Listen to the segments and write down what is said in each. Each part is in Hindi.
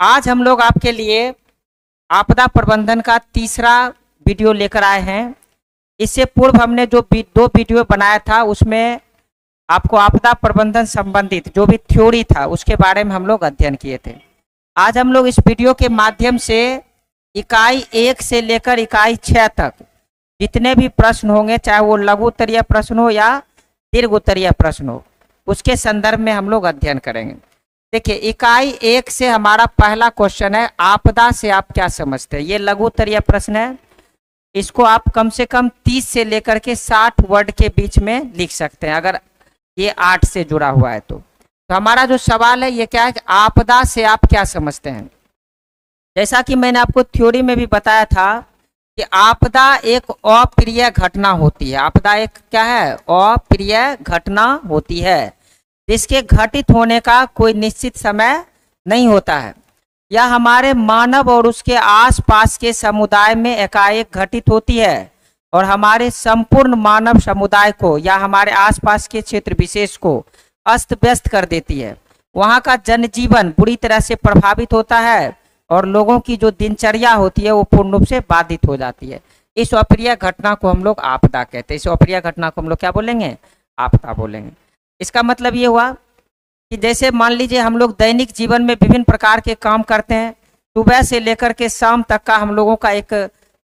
आज हम लोग आपके लिए आपदा प्रबंधन का तीसरा वीडियो लेकर आए हैं। इससे पूर्व हमने जो दो वीडियो बनाया था उसमें आपको आपदा प्रबंधन संबंधित जो भी थ्योरी था उसके बारे में हम लोग अध्ययन किए थे। आज हम लोग इस वीडियो के माध्यम से इकाई 1 से लेकर इकाई 6 तक जितने भी प्रश्न होंगे, चाहे वो लघु उत्तरीय प्रश्न हो या दीर्घ उत्तरीय प्रश्न हो, उसके संदर्भ में हम लोग अध्ययन करेंगे। देखिए, इकाई 1 से हमारा पहला क्वेश्चन है, आपदा से आप क्या समझते हैं। ये लघु उत्तरीय प्रश्न है। इसको आप कम से कम 30 से लेकर के 60 वर्ड के बीच में लिख सकते हैं, अगर ये 8 से जुड़ा हुआ है तो हमारा जो सवाल है ये क्या है कि आपदा से आप क्या समझते हैं। जैसा कि मैंने आपको थ्योरी में भी बताया था कि आपदा एक अप्रिय घटना होती है। आपदा एक क्या है? अप्रिय घटना होती है जिसके घटित होने का कोई निश्चित समय नहीं होता है। यह हमारे मानव और उसके आसपास के समुदाय में एकाएक घटित होती है और हमारे संपूर्ण मानव समुदाय को या हमारे आसपास के क्षेत्र विशेष को अस्त व्यस्त कर देती है। वहाँ का जनजीवन बुरी तरह से प्रभावित होता है और लोगों की जो दिनचर्या होती है वो पूर्ण रूप से बाधित हो जाती है। इस अप्रिय घटना को हम लोग आपदा कहते हैं। इस अप्रिय घटना को हम लोग क्या बोलेंगे? आपदा बोलेंगे। इसका मतलब ये हुआ कि जैसे मान लीजिए हम लोग दैनिक जीवन में विभिन्न प्रकार के काम करते हैं, सुबह से लेकर के शाम तक का हम लोगों का एक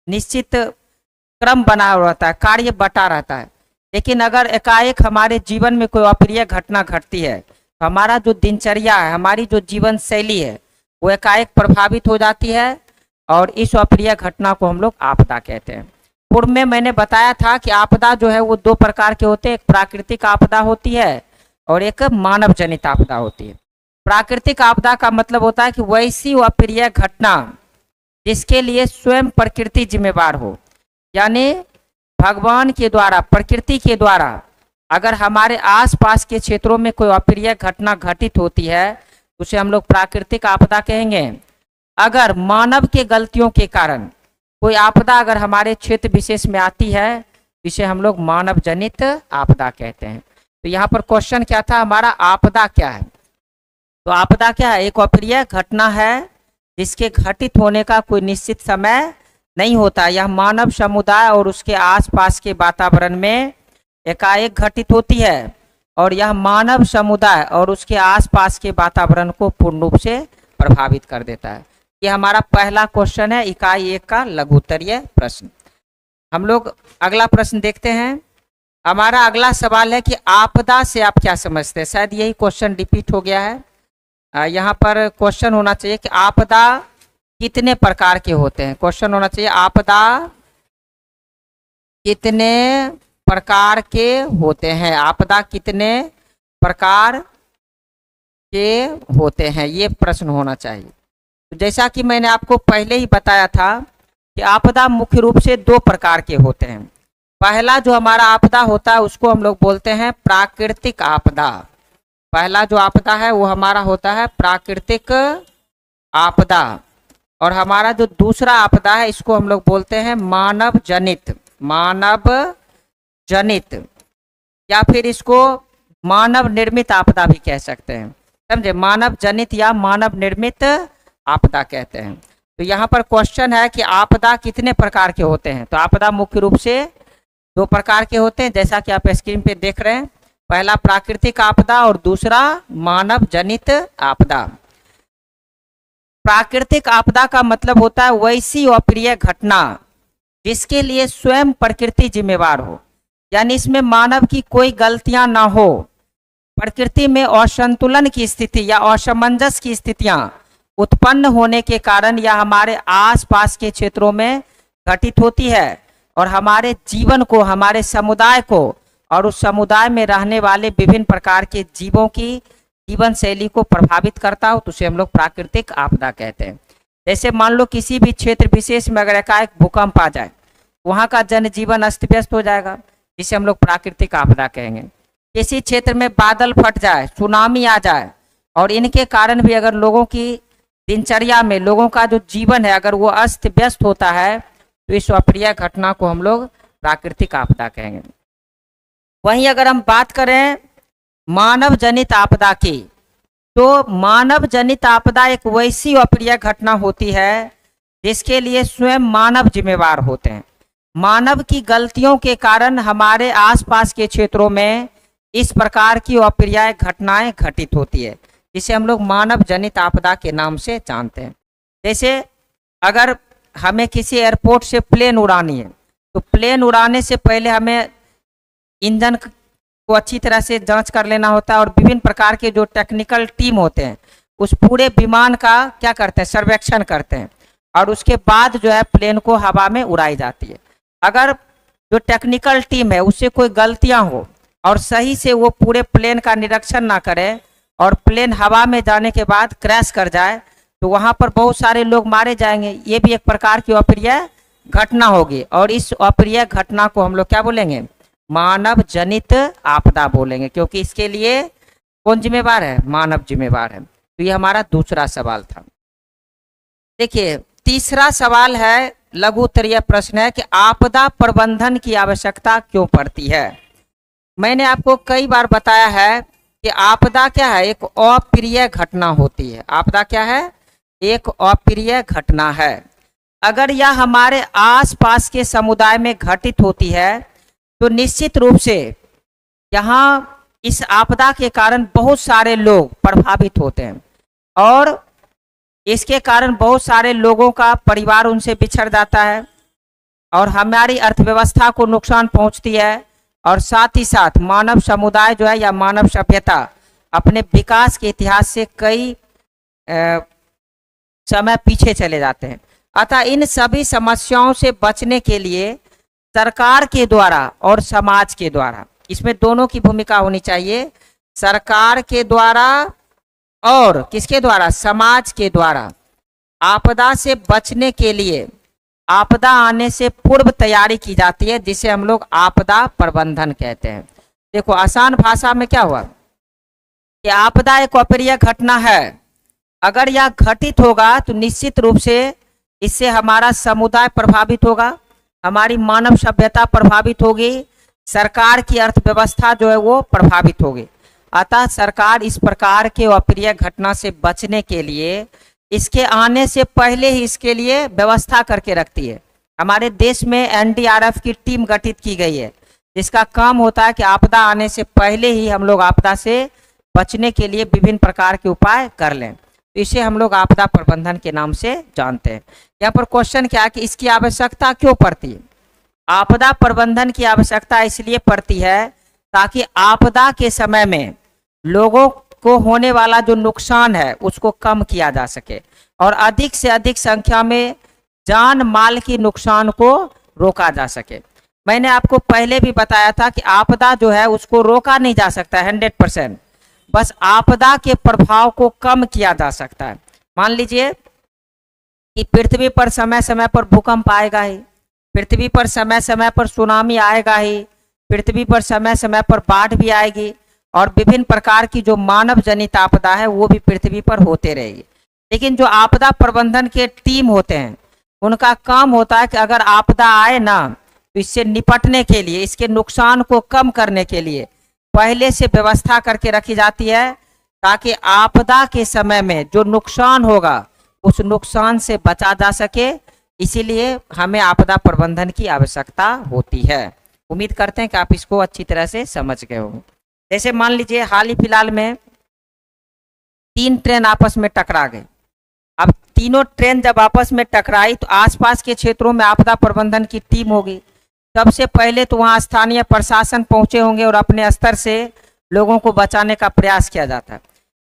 निश्चित क्रम बना रहता है, कार्य बटा रहता है। लेकिन अगर एकाएक हमारे जीवन में कोई अप्रिय घटना घटती है तो हमारा जो दिनचर्या है, हमारी जो जीवन शैली है वो एकाएक प्रभावित हो जाती है और इस अप्रिय घटना को हम लोग आपदा कहते हैं। पूर्व में मैंने बताया था कि आपदा जो है वो 2 प्रकार के होते हैं। एक प्राकृतिक आपदा होती है और एक मानव जनित आपदा होती है। प्राकृतिक आपदा का मतलब होता है कि वैसी अप्रिय घटना जिसके लिए स्वयं प्रकृति जिम्मेवार हो, यानी भगवान के द्वारा, प्रकृति के द्वारा अगर हमारे आसपास के क्षेत्रों में कोई अप्रिय घटना घटित होती है उसे हम लोग प्राकृतिक आपदा कहेंगे। अगर मानव के गलतियों के कारण कोई आपदा अगर हमारे क्षेत्र विशेष में आती है इसे हम लोग मानव जनित आपदा कहते हैं। तो यहाँ पर क्वेश्चन क्या था हमारा? आपदा क्या है? तो आपदा क्या है? एक अप्रिय घटना है जिसके घटित होने का कोई निश्चित समय नहीं होता। यह मानव समुदाय और उसके आसपास के वातावरण में एकाएक घटित होती है और यह मानव समुदाय और उसके आसपास के वातावरण को पूर्ण रूप से प्रभावित कर देता है। ये हमारा पहला क्वेश्चन है, इकाई 1 का लघु उत्तरीय प्रश्न। हम लोग अगला प्रश्न देखते हैं। हमारा अगला सवाल है कि आपदा से आप क्या समझते हैं। शायद यही क्वेश्चन रिपीट हो गया है। यहाँ पर क्वेश्चन होना चाहिए कि आपदा कितने प्रकार के होते हैं। क्वेश्चन होना चाहिए आपदा कितने प्रकार के होते हैं। आपदा कितने प्रकार के होते हैं, ये प्रश्न होना चाहिए। तो जैसा कि मैंने आपको पहले ही बताया था कि आपदा मुख्य रूप से 2 प्रकार के होते हैं। पहला जो हमारा आपदा होता है उसको हम लोग बोलते हैं प्राकृतिक आपदा। पहला जो आपदा है वो हमारा होता है प्राकृतिक आपदा और हमारा जो दूसरा आपदा है इसको हम लोग बोलते हैं मानव जनित। मानव जनित या फिर इसको मानव निर्मित आपदा भी कह सकते हैं, समझे। मानव जनित या मानव निर्मित आपदा कहते हैं। तो यहाँ पर क्वेश्चन है कि आपदा कितने प्रकार के होते हैं। तो आपदा मुख्य रूप से 2 प्रकार के होते हैं, जैसा कि आप स्क्रीन पे देख रहे हैं। पहला प्राकृतिक आपदा और दूसरा मानव जनित आपदा। प्राकृतिक आपदा का मतलब होता है वैसी अप्रिय घटना जिसके लिए स्वयं प्रकृति जिम्मेवार हो, यानी इसमें मानव की कोई गलतियां ना हो। प्रकृति में असंतुलन की स्थिति या असमंजस की स्थितियां उत्पन्न होने के कारण यह हमारे आसपास के क्षेत्रों में घटित होती है और हमारे जीवन को, हमारे समुदाय को और उस समुदाय में रहने वाले विभिन्न प्रकार के जीवों की जीवन शैली को प्रभावित करता हो, तो उसे हम लोग प्राकृतिक आपदा कहते हैं। जैसे मान लो किसी भी क्षेत्र विशेष में अगर एकाएक भूकंप आ जाए, वहाँ का जनजीवन अस्त व्यस्त हो जाएगा, जिसे हम लोग प्राकृतिक आपदा कहेंगे। किसी क्षेत्र में बादल फट जाए, सुनामी आ जाए और इनके कारण भी अगर लोगों की दिनचर्या में, लोगों का जो जीवन है अगर वो अस्त व्यस्त होता है तो इस अप्रिय घटना को हम लोग प्राकृतिक आपदा कहेंगे। वहीं अगर हम बात करें मानव जनित आपदा की, तो मानव जनित आपदा एक वैसी अप्रिय घटना होती है जिसके लिए स्वयं मानव जिम्मेवार होते हैं। मानव की गलतियों के कारण हमारे आसपास के क्षेत्रों में इस प्रकार की अप्रिय घटनाएं घटित होती है, जिसे हम लोग मानव जनित आपदा के नाम से जानते हैं। जैसे अगर हमें किसी एयरपोर्ट से प्लेन उड़ानी है, तो प्लेन उड़ाने से पहले हमें इंजन को अच्छी तरह से जांच कर लेना होता है, और विभिन्न प्रकार के जो टेक्निकल टीम होते हैं उस पूरे विमान का क्या करते हैं, सर्वेक्षण करते हैं, और उसके बाद जो है प्लेन को हवा में उड़ाई जाती है। अगर जो टेक्निकल टीम है उससे कोई गलतियां हो और सही से वो पूरे प्लेन का निरीक्षण ना करे और प्लेन हवा में जाने के बाद क्रैश कर जाए, तो वहां पर बहुत सारे लोग मारे जाएंगे। ये भी एक प्रकार की अप्रिय घटना होगी, और इस अप्रिय घटना को हम लोग क्या बोलेंगे, मानव जनित आपदा बोलेंगे, क्योंकि इसके लिए कौन जिम्मेवार है, मानव जिम्मेवार है। तो ये हमारा दूसरा सवाल था। देखिए तीसरा सवाल है, लघु उत्तरीय प्रश्न है कि आपदा प्रबंधन की आवश्यकता क्यों पड़ती है। मैंने आपको कई बार बताया है कि आपदा क्या है, एक अप्रिय घटना होती है। आपदा क्या है, एक अप्रिय घटना है। अगर यह हमारे आसपास के समुदाय में घटित होती है तो निश्चित रूप से यहाँ इस आपदा के कारण बहुत सारे लोग प्रभावित होते हैं, और इसके कारण बहुत सारे लोगों का परिवार उनसे बिछड़ जाता है, और हमारी अर्थव्यवस्था को नुकसान पहुंचती है, और साथ ही साथ मानव समुदाय जो है या मानव सभ्यता अपने विकास के इतिहास से कई समय पीछे चले जाते हैं। अतः इन सभी समस्याओं से बचने के लिए सरकार के द्वारा और समाज के द्वारा, इसमें दोनों की भूमिका होनी चाहिए, सरकार के द्वारा और किसके द्वारा, समाज के द्वारा आपदा से बचने के लिए आपदा आने से पूर्व तैयारी की जाती है, जिसे हम लोग आपदा प्रबंधन कहते हैं। देखो आसान भाषा में क्या हुआ कि आपदा एक अप्रिय घटना है। अगर यह घटित होगा तो निश्चित रूप से इससे हमारा समुदाय प्रभावित होगा, हमारी मानव सभ्यता प्रभावित होगी, सरकार की अर्थव्यवस्था जो है वो प्रभावित होगी। अतः सरकार इस प्रकार के अप्रिय घटना से बचने के लिए इसके आने से पहले ही इसके लिए व्यवस्था करके रखती है। हमारे देश में एनडीआरएफ की टीम गठित की गई है, जिसका काम होता है कि आपदा आने से पहले ही हम लोग आपदा से बचने के लिए विभिन्न प्रकार के उपाय कर लें। तो इसे हम लोग आपदा प्रबंधन के नाम से जानते हैं। यहाँ पर क्वेश्चन क्या है कि इसकी आवश्यकता क्यों पड़ती है। आपदा प्रबंधन की आवश्यकता इसलिए पड़ती है ताकि आपदा के समय में लोगों को होने वाला जो नुकसान है उसको कम किया जा सके, और अधिक से अधिक संख्या में जान माल की नुकसान को रोका जा सके। मैंने आपको पहले भी बताया था कि आपदा जो है उसको रोका नहीं जा सकता 100%, बस आपदा के प्रभाव को कम किया जा सकता है। मान लीजिए कि पृथ्वी पर समय समय पर भूकंप आएगा ही, पृथ्वी पर समय समय पर सुनामी आएगा ही, पृथ्वी पर समय समय पर बाढ़ भी आएगी, और विभिन्न प्रकार की जो मानव जनित आपदा है वो भी पृथ्वी पर होते रहेगी। लेकिन जो आपदा प्रबंधन के टीम होते हैं उनका काम होता है कि अगर आपदा आए ना तो इससे निपटने के लिए, इसके नुकसान को कम करने के लिए पहले से व्यवस्था करके रखी जाती है, ताकि आपदा के समय में जो नुकसान होगा उस नुकसान से बचा जा सके। इसीलिए हमें आपदा प्रबंधन की आवश्यकता होती है। उम्मीद करते हैं कि आप इसको अच्छी तरह से समझ गए होंगे। जैसे मान लीजिए हाल ही फिलहाल में 3 ट्रेन आपस में टकरा गई। अब तीनों ट्रेन जब आपस में टकराई तो आसपास के क्षेत्रों में आपदा प्रबंधन की टीम होगी। सबसे पहले तो वहाँ स्थानीय प्रशासन पहुंचे होंगे और अपने स्तर से लोगों को बचाने का प्रयास किया जाता है।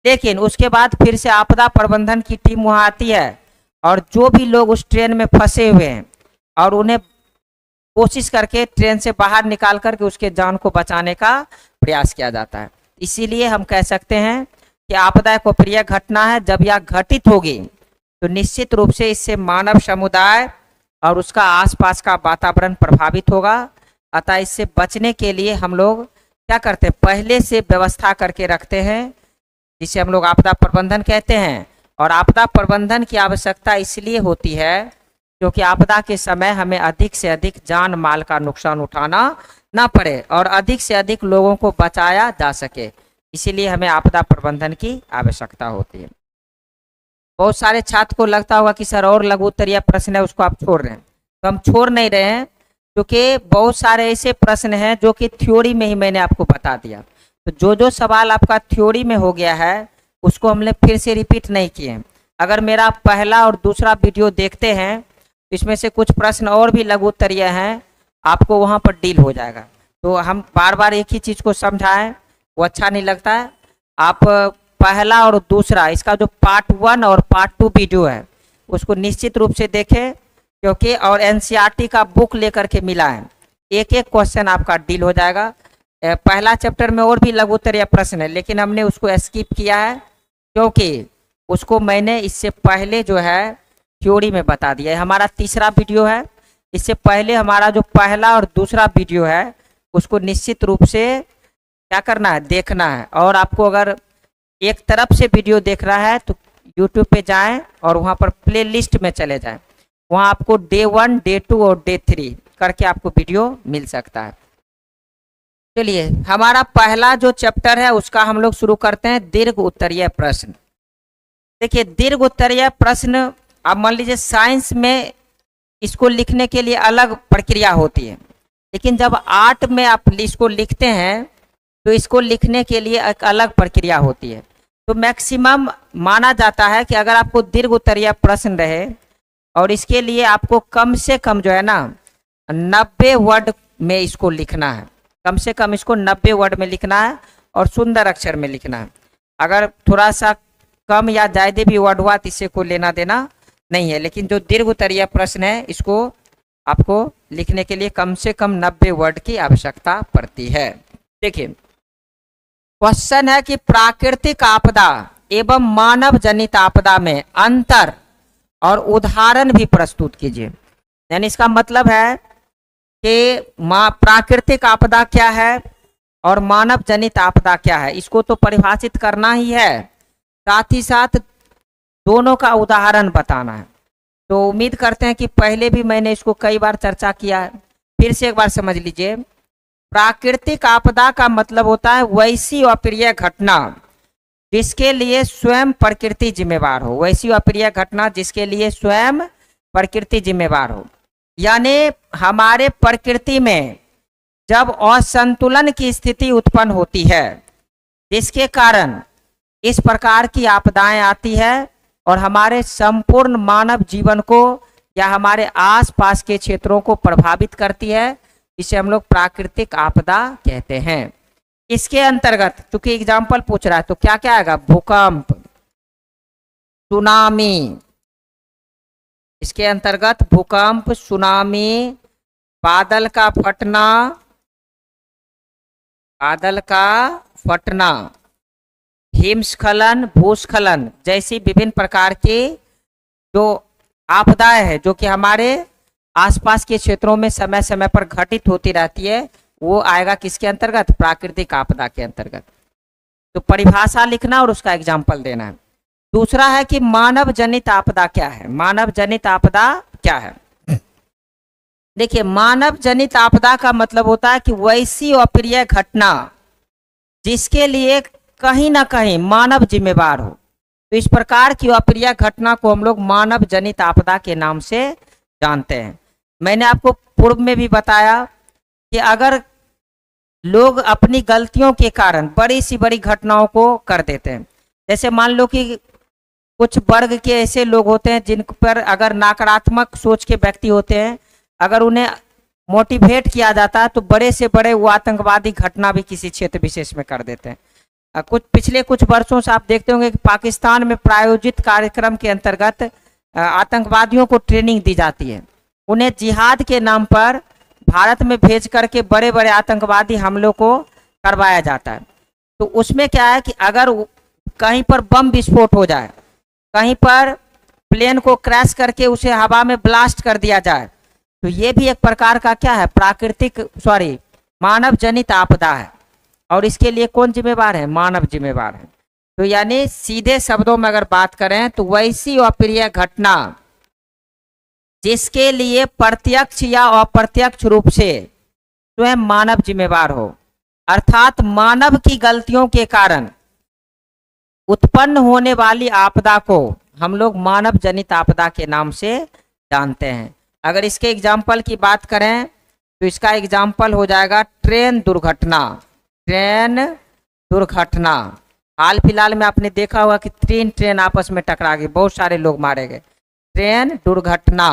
लेकिन उसके बाद फिर से आपदा प्रबंधन की टीम वहाँ आती है, और जो भी लोग उस ट्रेन में फंसे हुए हैं और उन्हें कोशिश करके ट्रेन से बाहर निकाल करके उसके जान को बचाने का प्रयास किया जाता है। इसीलिए हम कह सकते हैं कि आपदा एक अप्रिय घटना है। जब यह घटित होगी तो निश्चित रूप से इससे मानव समुदाय और उसका आसपास का वातावरण प्रभावित होगा। अतः इससे बचने के लिए हम लोग क्या करते हैं, पहले से व्यवस्था करके रखते हैं, जिसे हम लोग आपदा प्रबंधन कहते हैं। और आपदा प्रबंधन की आवश्यकता इसलिए होती है क्योंकि आपदा के समय हमें अधिक से अधिक जान माल का नुकसान उठाना ना पड़े और अधिक से अधिक लोगों को बचाया जा सके। इसीलिए हमें आपदा प्रबंधन की आवश्यकता होती है। बहुत सारे छात्र को लगता होगा कि सर और लघु उत्तरीय प्रश्न है उसको आप छोड़ रहे हैं, तो हम छोड़ नहीं रहे हैं, क्योंकि बहुत सारे ऐसे प्रश्न हैं जो कि थ्योरी में ही मैंने आपको बता दिया। तो जो सवाल आपका थ्योरी में हो गया है उसको हमने फिर से रिपीट नहीं किए हैं। अगर मेरा पहला और दूसरा वीडियो देखते हैं, इसमें से कुछ प्रश्न और भी लघु उत्तरीय हैं, आपको वहाँ पर डील हो जाएगा। तो हम बार बार एक ही चीज़ को समझाएं वो अच्छा नहीं लगता है। आप पहला और दूसरा इसका जो पार्ट 1 और पार्ट 2 वीडियो है उसको निश्चित रूप से देखें, क्योंकि और एनसीईआरटी का बुक लेकर के मिला है, एक एक क्वेश्चन आपका डील हो जाएगा। पहला चैप्टर में और भी लघु उत्तरीय प्रश्न है, लेकिन हमने उसको स्किप किया है क्योंकि उसको मैंने इससे पहले जो है थ्योरी में बता दिया है। हमारा तीसरा वीडियो है, इससे पहले हमारा जो पहला और दूसरा वीडियो है उसको निश्चित रूप से क्या करना है, देखना है। और आपको अगर एक तरफ से वीडियो देख रहा है तो यूट्यूब पे जाएं और वहाँ पर प्ले लिस्ट में चले जाएं, वहाँ आपको डे 1, डे 2 और डे 3 करके आपको वीडियो मिल सकता है। चलिए हमारा पहला जो चैप्टर है उसका हम लोग शुरू करते हैं, दीर्घ उत्तरीय प्रश्न। देखिए दीर्घ उत्तरीय प्रश्न, आप मान लीजिए साइंस में इसको लिखने के लिए अलग प्रक्रिया होती है, लेकिन जब आर्ट में आप इसको लिखते हैं तो इसको लिखने के लिए एक अलग प्रक्रिया होती है। तो मैक्सिमम माना जाता है कि अगर आपको दीर्घ उत्तरीय प्रश्न रहे और इसके लिए आपको कम से कम जो है ना 90 वर्ड में इसको लिखना है, कम से कम इसको 90 वर्ड में लिखना है और सुंदर अक्षर में लिखना है। अगर थोड़ा सा कम या ज़्यादा भी वर्ड हुआ तो इससे कोई लेना देना नहीं है, लेकिन जो दीर्घ उत्तरीय प्रश्न है इसको आपको लिखने के लिए कम से कम 90 वर्ड की आवश्यकता पड़ती है। देखिए क्वेश्चन है कि प्राकृतिक आपदा एवं मानव जनित आपदा में अंतर और उदाहरण भी प्रस्तुत कीजिए। यानी इसका मतलब है कि प्राकृतिक आपदा क्या है और मानव जनित आपदा क्या है, इसको तो परिभाषित करना ही है, साथ ही साथ दोनों का उदाहरण बताना है। तो उम्मीद करते हैं कि पहले भी मैंने इसको कई बार चर्चा किया है, फिर से एक बार समझ लीजिए। प्राकृतिक आपदा का मतलब होता है वैसी अप्रिय घटना जिसके लिए स्वयं प्रकृति जिम्मेवार हो, वैसी अप्रिय घटना जिसके लिए स्वयं प्रकृति जिम्मेवार हो। यानी हमारे प्रकृति में जब असंतुलन की स्थिति उत्पन्न होती है जिसके कारण इस प्रकार की आपदाएं आती है और हमारे संपूर्ण मानव जीवन को या हमारे आसपास के क्षेत्रों को प्रभावित करती है, इसे हम लोग प्राकृतिक आपदा कहते हैं। इसके अंतर्गत चूंकि एग्जाम्पल पूछ रहा है तो क्या क्या आएगा, भूकंप, सुनामी, इसके अंतर्गत भूकंप, सुनामी, बादल का फटना, हिमस्खलन, भूस्खलन जैसी विभिन्न प्रकार की जो आपदाएं हैं जो कि हमारे आसपास के क्षेत्रों में समय समय पर घटित होती रहती है, वो आएगा किसके अंतर्गत, प्राकृतिक आपदा के अंतर्गत। तो परिभाषा लिखना और उसका एग्जाम्पल देना है। दूसरा है कि मानव जनित आपदा क्या है। मानव जनित आपदा क्या है, देखिए मानव जनित आपदा का मतलब होता है कि वैसी अप्रिय घटना जिसके लिए कहीं ना कहीं मानव जिम्मेवार हो। तो इस प्रकार की अप्रिय घटना को हम लोग मानव जनित आपदा के नाम से जानते हैं। मैंने आपको पूर्व में भी बताया कि अगर लोग अपनी गलतियों के कारण बड़ी सी बड़ी घटनाओं को कर देते हैं, जैसे मान लो कि कुछ वर्ग के ऐसे लोग होते हैं जिन पर अगर नकारात्मक सोच के व्यक्ति होते हैं, अगर उन्हें मोटिवेट किया जाता है तो बड़े से बड़े वो आतंकवादी घटना भी किसी क्षेत्र विशेष में कर देते हैं। पिछले कुछ वर्षों से आप देखते होंगे कि पाकिस्तान में प्रायोजित कार्यक्रम के अंतर्गत आतंकवादियों को ट्रेनिंग दी जाती है, उन्हें जिहाद के नाम पर भारत में भेज करके बड़े बड़े आतंकवादी हमलों को करवाया जाता है। तो उसमें क्या है कि अगर कहीं पर बम विस्फोट हो जाए, कहीं पर प्लेन को क्रैश करके उसे हवा में ब्लास्ट कर दिया जाए, तो ये भी एक प्रकार का क्या है, मानव जनित आपदा है। और इसके लिए कौन जिम्मेवार है, मानव जिम्मेवार है। तो यानी सीधे शब्दों में अगर बात करें तो वैसी अप्रिय घटना जिसके लिए प्रत्यक्ष या अप्रत्यक्ष रूप से स्वयं मानव जिम्मेवार हो। अर्थात मानव की गलतियों के कारण उत्पन्न होने वाली आपदा को हम लोग मानव जनित आपदा के नाम से जानते हैं। अगर इसके एग्जाम्पल की बात करें तो इसका एग्जाम्पल हो जाएगा ट्रेन दुर्घटना। ट्रेन दुर्घटना, हाल फिलहाल में आपने देखा होगा कि 3 ट्रेन आपस में टकरा गई, बहुत सारे लोग मारे गए। ट्रेन दुर्घटना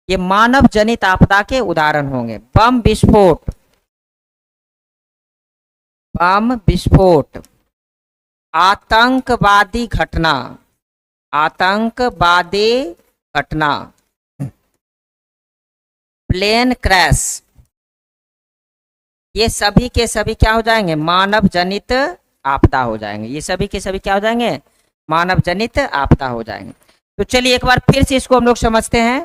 ये मानव जनित आपदा के उदाहरण होंगे। बम विस्फोट, बम विस्फोट, आतंकवादी घटना, आतंकवादी घटना, प्लेन क्रैश, ये सभी के सभी क्या हो जाएंगे? मानव जनित आपदा हो जाएंगे। ये सभी के सभी क्या हो जाएंगे? मानव जनित आपदा हो जाएंगे। तो चलिए एक बार फिर से इसको हम लोग समझते हैं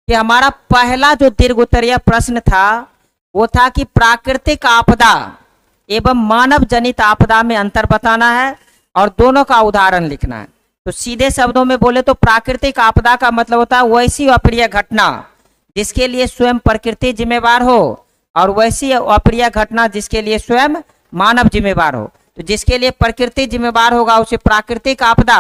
कि हमारा पहला जो दीर्घ उत्तरीय प्रश्न था वो था कि प्राकृतिक आपदा एवं मानव जनित आपदा में अंतर बताना है और दोनों का उदाहरण लिखना है। तो सीधे शब्दों में बोले तो प्राकृतिक आपदा का मतलब होता है वैसी अप्रिय घटना जिसके लिए स्वयं प्रकृति जिम्मेवार हो और वैसी अप्रिय घटना जिसके लिए स्वयं मानव जिम्मेवार हो। तो जिसके लिए प्रकृति जिम्मेवार होगा उसे प्राकृतिक आपदा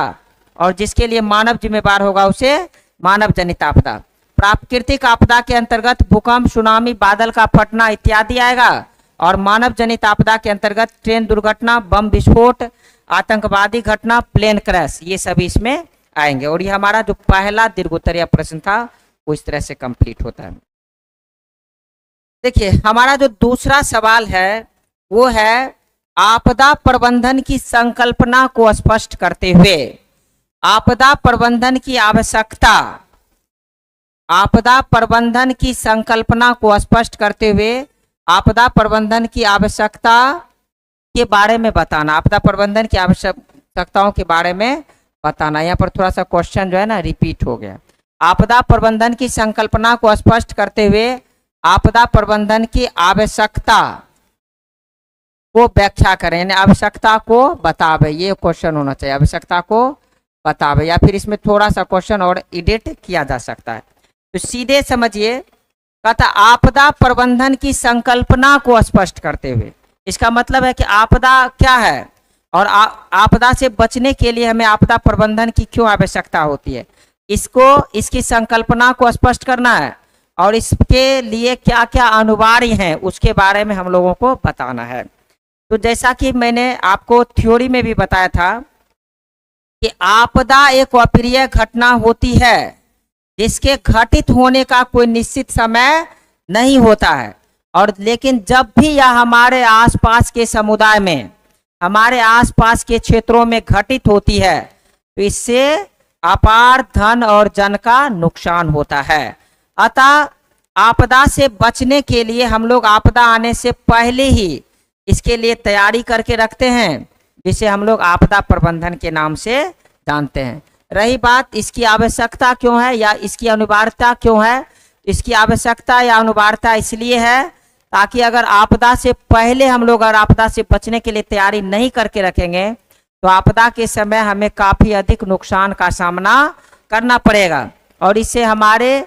और जिसके लिए मानव जिम्मेवार होगा उसे मानव जनित आपदा। प्राकृतिक आपदा के अंतर्गत भूकंप, सुनामी, बादल का फटना इत्यादि आएगा और मानव जनित आपदा के अंतर्गत ट्रेन दुर्घटना, बम विस्फोट, आतंकवादी घटना, प्लेन क्रैश, ये सभी इसमें आएंगे। और ये हमारा जो पहला दीर्घोत्तरीय प्रश्न था वो इस तरह से कंप्लीट होता है। देखिए हमारा जो दूसरा सवाल है वो है आपदा प्रबंधन की संकल्पना को स्पष्ट करते हुए आपदा प्रबंधन की आवश्यकता, आपदा प्रबंधन की संकल्पना को स्पष्ट करते हुए आपदा प्रबंधन की आवश्यकता के बारे में बताना। आपदा प्रबंधन की आवश्यकताओं के बारे में बताना। यहाँ पर थोड़ा सा क्वेश्चन जो है ना रिपीट हो गया। आपदा प्रबंधन की संकल्पना को स्पष्ट करते हुए आपदा प्रबंधन की आवश्यकता को व्याख्या करें, यानी आवश्यकता को बतावे, ये क्वेश्चन होना चाहिए। आवश्यकता को बतावे, या फिर इसमें थोड़ा सा क्वेश्चन और एडिट किया जा सकता है। तो सीधे समझिए, कहता आपदा प्रबंधन की संकल्पना को स्पष्ट करते हुए, इसका मतलब है कि आपदा क्या है और आपदा से बचने के लिए हमें आपदा प्रबंधन की क्यों आवश्यकता होती है, इसकी संकल्पना को स्पष्ट करना है और इसके लिए क्या क्या अनिवार्य हैं उसके बारे में हम लोगों को बताना है। तो जैसा कि मैंने आपको थ्योरी में भी बताया था कि आपदा एक अप्रिय घटना होती है जिसके घटित होने का कोई निश्चित समय नहीं होता है, और लेकिन जब भी यह हमारे आसपास के समुदाय में, हमारे आसपास के क्षेत्रों में घटित होती है तो इससे अपार धन और जन का नुकसान होता है। अतः आपदा से बचने के लिए हम लोग आपदा आने से पहले ही इसके लिए तैयारी करके रखते हैं, जिसे हम लोग आपदा प्रबंधन के नाम से जानते हैं। रही बात इसकी आवश्यकता क्यों है या इसकी अनिवार्यता क्यों है, इसकी आवश्यकता या अनिवार्यता इसलिए है ताकि अगर आपदा से पहले हम लोग अगर आपदा से बचने के लिए तैयारी नहीं करके रखेंगे तो आपदा के समय हमें काफ़ी अधिक नुकसान का सामना करना पड़ेगा और इससे हमारे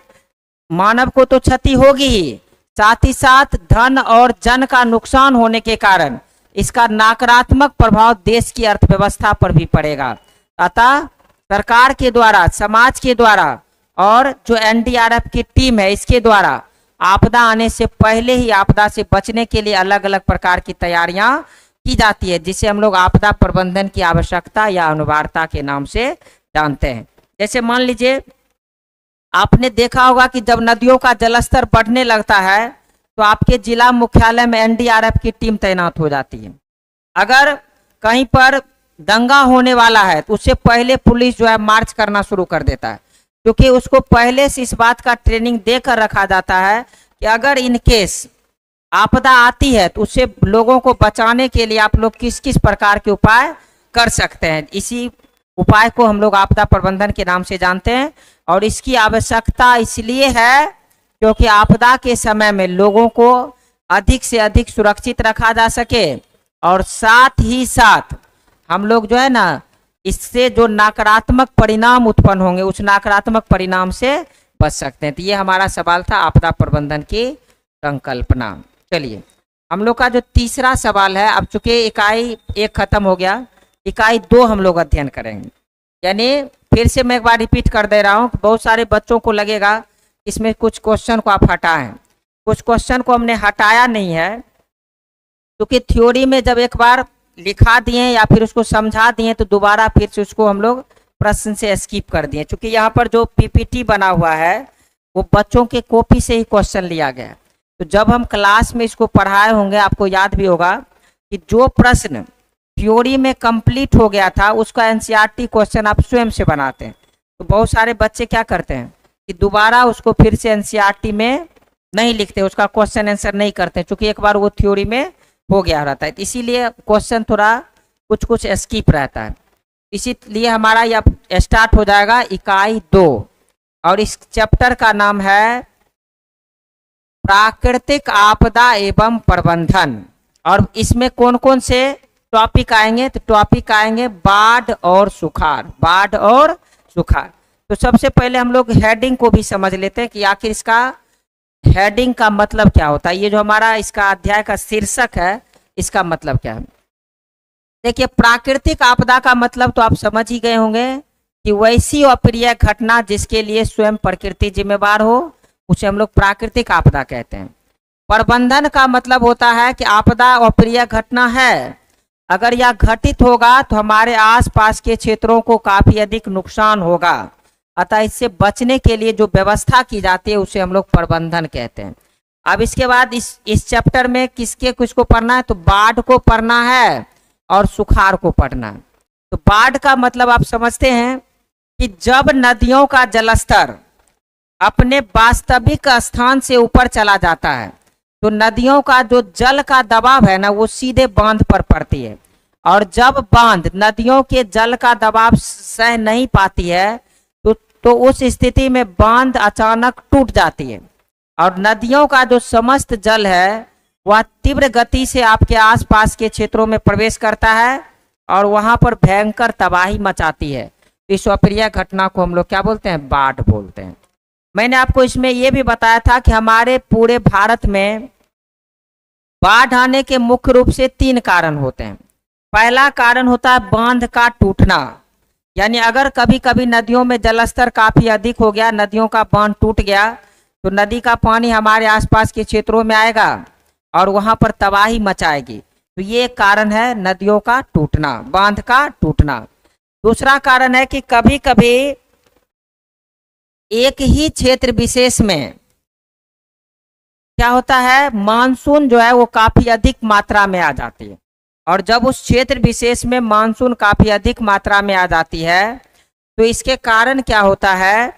मानव को तो क्षति होगी ही, साथ ही साथ धन और जन का नुकसान होने के कारण इसका नकारात्मक प्रभाव देश की अर्थव्यवस्था पर भी पड़ेगा। अतः सरकार के द्वारा, समाज के द्वारा और जो एनडीआरएफ की टीम है इसके द्वारा आपदा आने से पहले ही आपदा से बचने के लिए अलग अलग प्रकार की तैयारियां की जाती है, जिसे हम लोग आपदा प्रबंधन की आवश्यकता या अनिवार्यता के नाम से जानते हैं। जैसे मान लीजिए आपने देखा होगा कि जब नदियों का जलस्तर बढ़ने लगता है तो आपके जिला मुख्यालय में एनडीआरएफ की टीम तैनात हो जाती है। अगर कहीं पर दंगा होने वाला है तो उससे पहले पुलिस जो है मार्च करना शुरू कर देता है, क्योंकि उसको पहले से इस बात का ट्रेनिंग देकर रखा जाता है कि अगर इन केस आपदा आती है तो उससे लोगों को बचाने के लिए आप लोग किस किस प्रकार के उपाय कर सकते हैं। इसी उपाय को हम लोग आपदा प्रबंधन के नाम से जानते हैं और इसकी आवश्यकता इसलिए है क्योंकि आपदा के समय में लोगों को अधिक से अधिक सुरक्षित रखा जा सके और साथ ही साथ हम लोग जो है ना इससे जो नकारात्मक परिणाम उत्पन्न होंगे उस नकारात्मक परिणाम से बच सकते हैं। तो ये हमारा सवाल था आपदा प्रबंधन की संकल्पना। चलिए हम लोग का जो तीसरा सवाल है, अब चूंकि इकाई 1 खत्म हो गया, इकाई 2 हम लोग अध्ययन करेंगे। यानी फिर से मैं एक बार रिपीट कर दे रहा हूँ, बहुत सारे बच्चों को लगेगा इसमें कुछ क्वेश्चन को आप हटाएं। कुछ क्वेश्चन को हमने हटाया नहीं है, क्योंकि थ्योरी में जब एक बार लिखा दिए या फिर उसको समझा दिए तो दोबारा फिर से उसको हम लोग प्रश्न से स्किप कर दिए। क्योंकि यहाँ पर जो पीपीटी बना हुआ है वो बच्चों के कॉपी से ही क्वेश्चन लिया गया है। तो जब हम क्लास में इसको पढ़ाए होंगे, आपको याद भी होगा कि जो प्रश्न थ्योरी में कंप्लीट हो गया था उसका एनसीईआरटी क्वेश्चन आप स्वयं से बनाते हैं। तो बहुत सारे बच्चे क्या करते हैं कि दोबारा उसको फिर से एनसीईआरटी में नहीं लिखते, उसका क्वेश्चन आंसर नहीं करते, क्योंकि एक बार वो थ्योरी में हो गया रहता है। इसीलिए क्वेश्चन थोड़ा कुछ स्किप रहता है। इसीलिए हमारा यह स्टार्ट हो जाएगा इकाई 2, और इस चैप्टर का नाम है प्राकृतिक आपदा एवं प्रबंधन। और इसमें कौन कौन से टॉपिक आएंगे? तो टॉपिक आएंगे बाढ़ और सुखाड़, बाढ़ और सुखाड़। तो सबसे पहले हम लोग हेडिंग को भी समझ लेते हैं कि आखिर इसका हेडिंग का मतलब क्या होता है। ये जो हमारा इसका अध्याय का शीर्षक है, इसका मतलब क्या है? देखिए, प्राकृतिक आपदा का मतलब तो आप समझ ही गए होंगे कि वैसी अप्रिय घटना जिसके लिए स्वयं प्रकृति जिम्मेवार हो, उसे हम लोग प्राकृतिक आपदा कहते हैं। प्रबंधन का मतलब होता है कि आपदा अप्रिय घटना है, अगर यह घटित होगा तो हमारे आसपास के क्षेत्रों को काफी अधिक नुकसान होगा, अतः इससे बचने के लिए जो व्यवस्था की जाती है उसे हम लोग प्रबंधन कहते हैं। अब इसके बाद इस चैप्टर में किसको पढ़ना है? तो बाढ़ को पढ़ना है और सुखाड़ को पढ़ना है। तो बाढ़ का मतलब आप समझते हैं कि जब नदियों का जलस्तर अपने वास्तविक स्थान से ऊपर चला जाता है तो नदियों का जो जल का दबाव है ना, वो सीधे बांध पर पड़ती है, और जब बांध नदियों के जल का दबाव सह नहीं पाती है तो उस स्थिति में बांध अचानक टूट जाती है, और नदियों का जो समस्त जल है वह तीव्र गति से आपके आसपास के क्षेत्रों में प्रवेश करता है और वहां पर भयंकर तबाही मचाती है। इस अप्रिय घटना को हम लोग क्या बोलते हैं? बाढ़ बोलते हैं। मैंने आपको इसमें यह भी बताया था कि हमारे पूरे भारत में बाढ़ आने के मुख्य रूप से 3 कारण होते हैं। पहला कारण होता है बांध का टूटना, यानी अगर कभी कभी नदियों में जलस्तर काफी अधिक हो गया, नदियों का बांध टूट गया, तो नदी का पानी हमारे आसपास के क्षेत्रों में आएगा और वहां पर तबाही मचाएगी। तो ये एक कारण है नदियों का टूटना, बांध का टूटना। दूसरा कारण है कि कभी कभी एक ही क्षेत्र विशेष में क्या होता है, मानसून जो है वो काफी अधिक मात्रा में आ जाती है, और जब उस क्षेत्र विशेष में मानसून काफी अधिक मात्रा में आ जाती है तो इसके कारण क्या होता है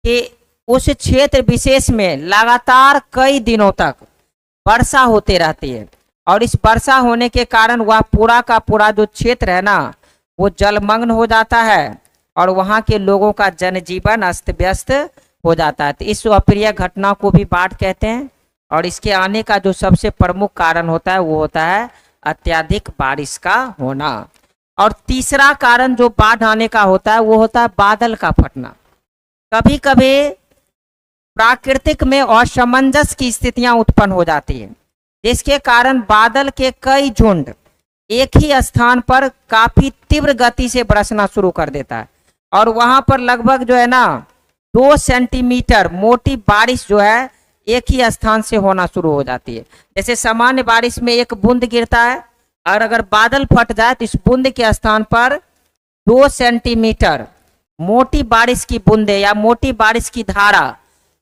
कि उस क्षेत्र विशेष में लगातार कई दिनों तक वर्षा होती रहती है, और इस वर्षा होने के कारण वह पूरा का पूरा जो क्षेत्र है ना, वो जलमग्न हो जाता है और वहां के लोगों का जनजीवन अस्त व्यस्त हो जाता है। तो इस अप्रिय घटना को भी बाढ़ कहते हैं, और इसके आने का जो सबसे प्रमुख कारण होता है वो होता है अत्यधिक बारिश का होना। और तीसरा कारण जो बाढ़ आने का होता है वो होता है बादल का फटना। कभी कभी प्राकृतिक में असमंजस की स्थितियां उत्पन्न हो जाती है, जिसके कारण बादल के कई झुंड एक ही स्थान पर काफी तीव्र गति से बरसना शुरू कर देता है, और वहां पर लगभग जो है ना 2 सेंटीमीटर मोटी बारिश जो है एक ही स्थान से होना शुरू हो जाती है। जैसे सामान्य बारिश में एक बूंद गिरता है, और अगर बादल फट जाए तो इस बूंद के स्थान पर 2 सेंटीमीटर मोटी बारिश की बूंदे या मोटी बारिश की धारा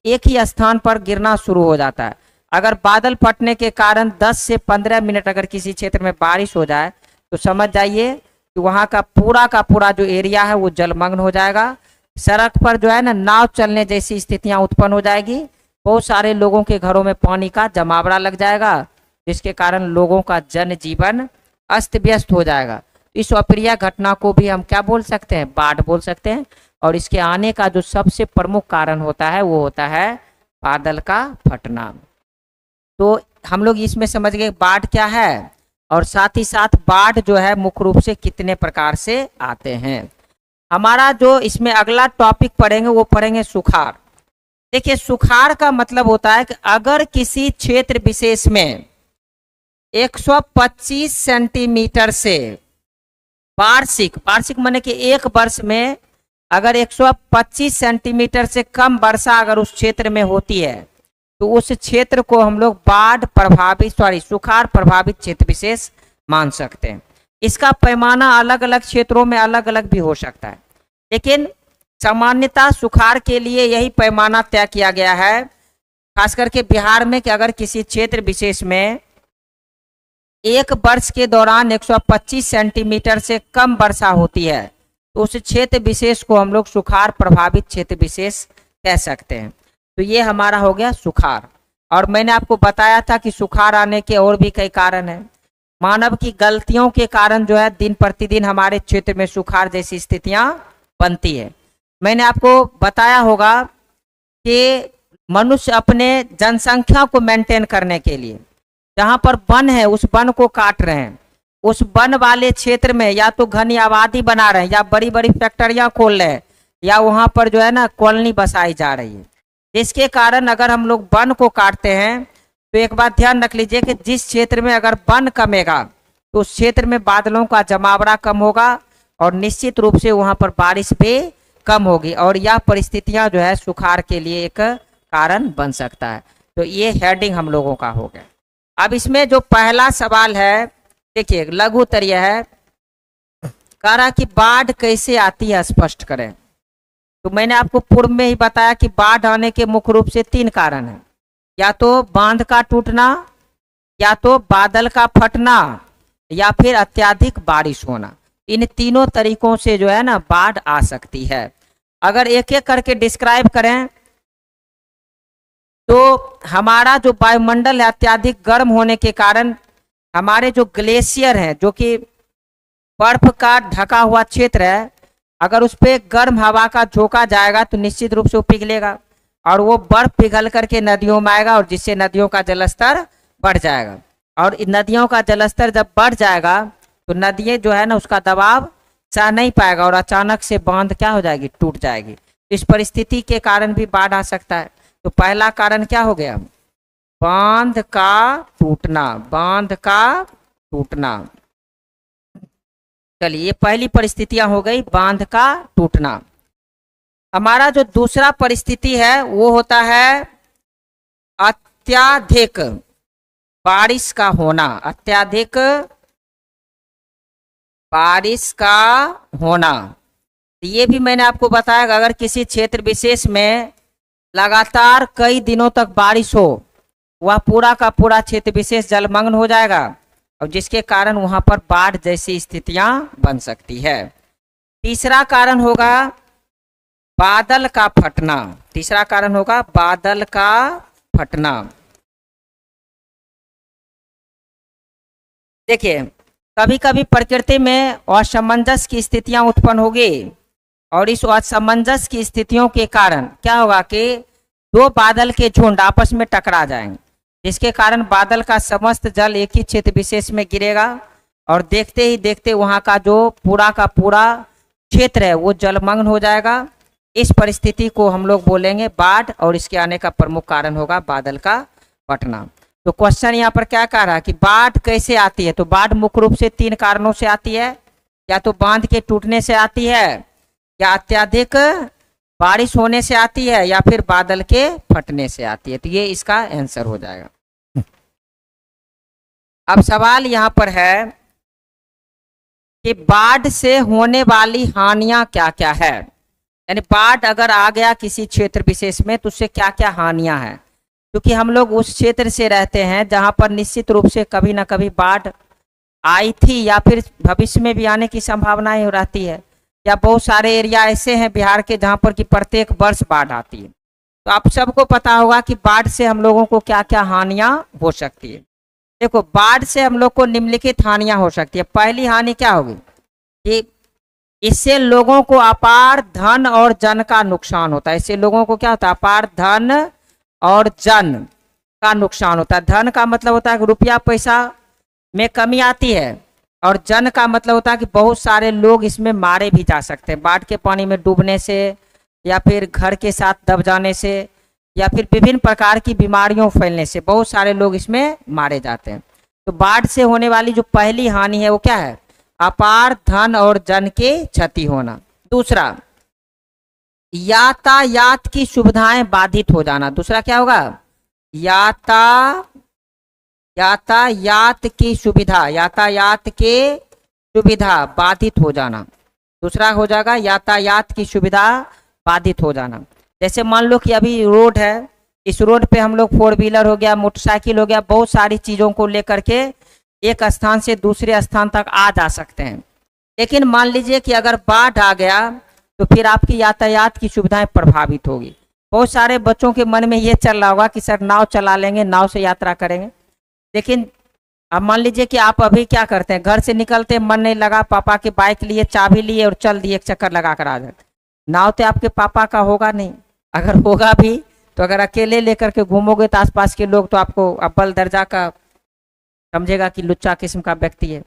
एक ही स्थान पर गिरना शुरू हो जाता है। अगर बादल फटने के कारण 10 से 15 मिनट अगर किसी क्षेत्र में बारिश हो जाए तो समझ जाइए कि वहाँ का पूरा जो एरिया है वो जलमग्न हो जाएगा। सड़क पर जो है ना नाव चलने जैसी स्थितियां उत्पन्न हो जाएगी, बहुत सारे लोगों के घरों में पानी का जमावड़ा लग जाएगा, जिसके कारण लोगों का जनजीवन अस्त व्यस्त हो जाएगा। इस अप्रिय घटना को भी हम क्या बोल सकते हैं? बाढ़ बोल सकते हैं। और इसके आने का जो सबसे प्रमुख कारण होता है वो होता है बादल का फटना। तो हम लोग इसमें समझ गए बाढ़ क्या है, और साथ ही साथ बाढ़ जो है मुख्य रूप से कितने प्रकार से आते हैं। हमारा जो इसमें अगला टॉपिक पढ़ेंगे वो पढ़ेंगे सुखाड़। देखिए, सुखाड़ का मतलब होता है कि अगर किसी क्षेत्र विशेष में 125 सेंटीमीटर से वार्षिक, वार्षिक माने कि एक वर्ष में अगर 125 सेंटीमीटर से कम वर्षा अगर उस क्षेत्र में होती है तो उस क्षेत्र को हम लोग बाढ़ प्रभावित सुखाड़ प्रभावित क्षेत्र विशेष मान सकते हैं। इसका पैमाना अलग अलग क्षेत्रों में अलग अलग भी हो सकता है, लेकिन सामान्यतः सुखाड़ के लिए यही पैमाना तय किया गया है, खास करके बिहार में, कि अगर किसी क्षेत्र विशेष में एक वर्ष के दौरान 125 सेंटीमीटर से कम वर्षा होती है तो उस क्षेत्र विशेष को हम लोग सुखाड़ प्रभावित क्षेत्र विशेष कह सकते हैं। तो ये हमारा हो गया सुखाड़। और मैंने आपको बताया था कि सुखाड़ आने के और भी कई कारण हैं। मानव की गलतियों के कारण जो है दिन प्रतिदिन हमारे क्षेत्र में सुखाड़ जैसी स्थितियां बनती है। मैंने आपको बताया होगा कि मनुष्य अपने जनसंख्या को मेंटेन करने के लिए जहां पर वन है उस वन को काट रहे हैं, उस वन वाले क्षेत्र में या तो घनी आबादी बना रहे हैं या बड़ी बड़ी फैक्ट्रियां खोल रहे हैं या वहां पर जो है ना कॉलोनी बसाई जा रही है, जिसके कारण अगर हम लोग वन को काटते हैं तो एक बात ध्यान रख लीजिए कि जिस क्षेत्र में अगर वन कमेगा तो उस क्षेत्र में बादलों का जमावड़ा कम होगा और निश्चित रूप से वहां पर बारिश भी कम होगी और यह परिस्थितियां जो है सुखाड़ के लिए एक कारण बन सकता है। तो ये हेडिंग हम लोगों का हो गया। अब इसमें जो पहला सवाल है, देखिए लघु उत्तर है, कह रहा कि बाढ़ कैसे आती है स्पष्ट करें। तो मैंने आपको पूर्व में ही बताया कि बाढ़ आने के मुख्य रूप से 3 कारण हैं, या तो बांध का टूटना, या तो बादल का फटना, या फिर अत्यधिक बारिश होना। इन तीनों तरीकों से जो है ना बाढ़ आ सकती है। अगर एक एक करके डिस्क्राइब करें तो हमारा जो वायुमंडल है अत्यधिक गर्म होने के कारण हमारे जो ग्लेशियर हैं, जो कि बर्फ का ढका हुआ क्षेत्र है, अगर उस पर गर्म हवा का झोंका जाएगा तो निश्चित रूप से वो पिघलेगा और वो बर्फ पिघल करके नदियों में आएगा और जिससे नदियों का जलस्तर बढ़ जाएगा। और नदियों का जलस्तर जब बढ़ जाएगा तो नदियाँ जो है ना उसका दबाव सह नहीं पाएगा और अचानक से बांध क्या हो जाएगी, टूट जाएगी। इस परिस्थिति के कारण भी बाढ़ आ सकता है। तो पहला कारण क्या हो गया, बांध का टूटना, बांध का टूटना। चलिए ये पहली परिस्थितियां हो गई, बांध का टूटना। हमारा जो दूसरा परिस्थिति है वो होता है अत्यधिक बारिश का होना, अत्यधिक बारिश का होना। ये भी मैंने आपको बताया कि अगर किसी क्षेत्र विशेष में लगातार कई दिनों तक बारिश हो वह पूरा का पूरा क्षेत्र विशेष जलमग्न हो जाएगा और जिसके कारण वहां पर बाढ़ जैसी स्थितियां बन सकती है। तीसरा कारण होगा बादल का फटना, तीसरा कारण होगा बादल का फटना। देखिए कभी कभी प्रकृति में असमंजस की स्थितियां उत्पन्न होगी और इस असमंजस की स्थितियों के कारण क्या होगा कि 2 बादल के झुंड आपस में टकरा जाएंगे, जिसके कारण बादल का समस्त जल एक ही क्षेत्र विशेष में गिरेगा और देखते ही देखते वहां का जो पूरा का पूरा क्षेत्र है वो जलमग्न हो जाएगा। इस परिस्थिति को हम लोग बोलेंगे बाढ़ और इसके आने का प्रमुख कारण होगा बादल का फटना। तो क्वेश्चन यहाँ पर क्या कह रहा है कि बाढ़ कैसे आती है, तो बाढ़ मुख्य रूप से 3 कारणों से आती है, या तो बांध के टूटने से आती है, या अत्यधिक बारिश होने से आती है, या फिर बादल के फटने से आती है। तो ये इसका आंसर हो जाएगा। अब सवाल यहाँ पर है कि बाढ़ से होने वाली हानियां क्या क्या है, यानी बाढ़ अगर आ गया किसी क्षेत्र विशेष में तो उससे क्या क्या हानियां हैं, क्योंकि हम लोग उस क्षेत्र से रहते हैं जहां पर निश्चित रूप से कभी ना कभी बाढ़ आई थी या फिर भविष्य में भी आने की संभावनाएं रहती है, या बहुत सारे एरिया ऐसे हैं बिहार के जहां पर कि प्रत्येक वर्ष बाढ़ आती है। तो आप सबको पता होगा कि बाढ़ से हम लोगों को क्या क्या हानियां हो सकती है। देखो बाढ़ से हम लोग को निम्नलिखित हानियां हो सकती है। पहली हानि क्या होगी कि इससे लोगों को अपार धन और जन का नुकसान होता है। इससे लोगों को क्या होता है, अपार धन और जन का नुकसान होता है। धन का मतलब होता है कि रुपया पैसा में कमी आती है और जन का मतलब होता है कि बहुत सारे लोग इसमें मारे भी जा सकते हैं, बाढ़ के पानी में डूबने से या फिर घर के साथ दब जाने से या फिर विभिन्न प्रकार की बीमारियों फैलने से बहुत सारे लोग इसमें मारे जाते हैं। तो बाढ़ से होने वाली जो पहली हानि है वो क्या है? अपार धन और जन के क्षति होना। दूसरा, यातायात की सुविधाएं बाधित हो जाना। दूसरा क्या होगा? यातायात की सुविधा बाधित हो जाना। दूसरा हो जाएगा यातायात की सुविधा बाधित हो जाना। जैसे मान लो कि अभी रोड है, इस रोड पे हम लोग 4 व्हीलर हो गया, मोटरसाइकिल हो गया, बहुत सारी चीजों को लेकर के एक स्थान से दूसरे स्थान तक आ जा सकते हैं। लेकिन मान लीजिए कि अगर बाढ़ आ गया तो फिर आपकी यातायात की सुविधाएं प्रभावित होगी। बहुत सारे बच्चों के मन में ये चल रहा होगा कि सर नाव चला लेंगे, नाव से यात्रा करेंगे। लेकिन अब मान लीजिए कि आप अभी क्या करते हैं, घर से निकलते मन नहीं लगा, पापा की बाइक लिए, चाबी लिए और चल दिए, एक चक्कर लगा कर आ जाते। नाव तो आपके पापा का होगा नहीं, अगर होगा भी तो अगर अकेले लेकर के घूमोगे तो आसपास के लोग तो आपको अव्वल दर्जा का समझेगा कि लुच्चा किस्म का व्यक्ति है।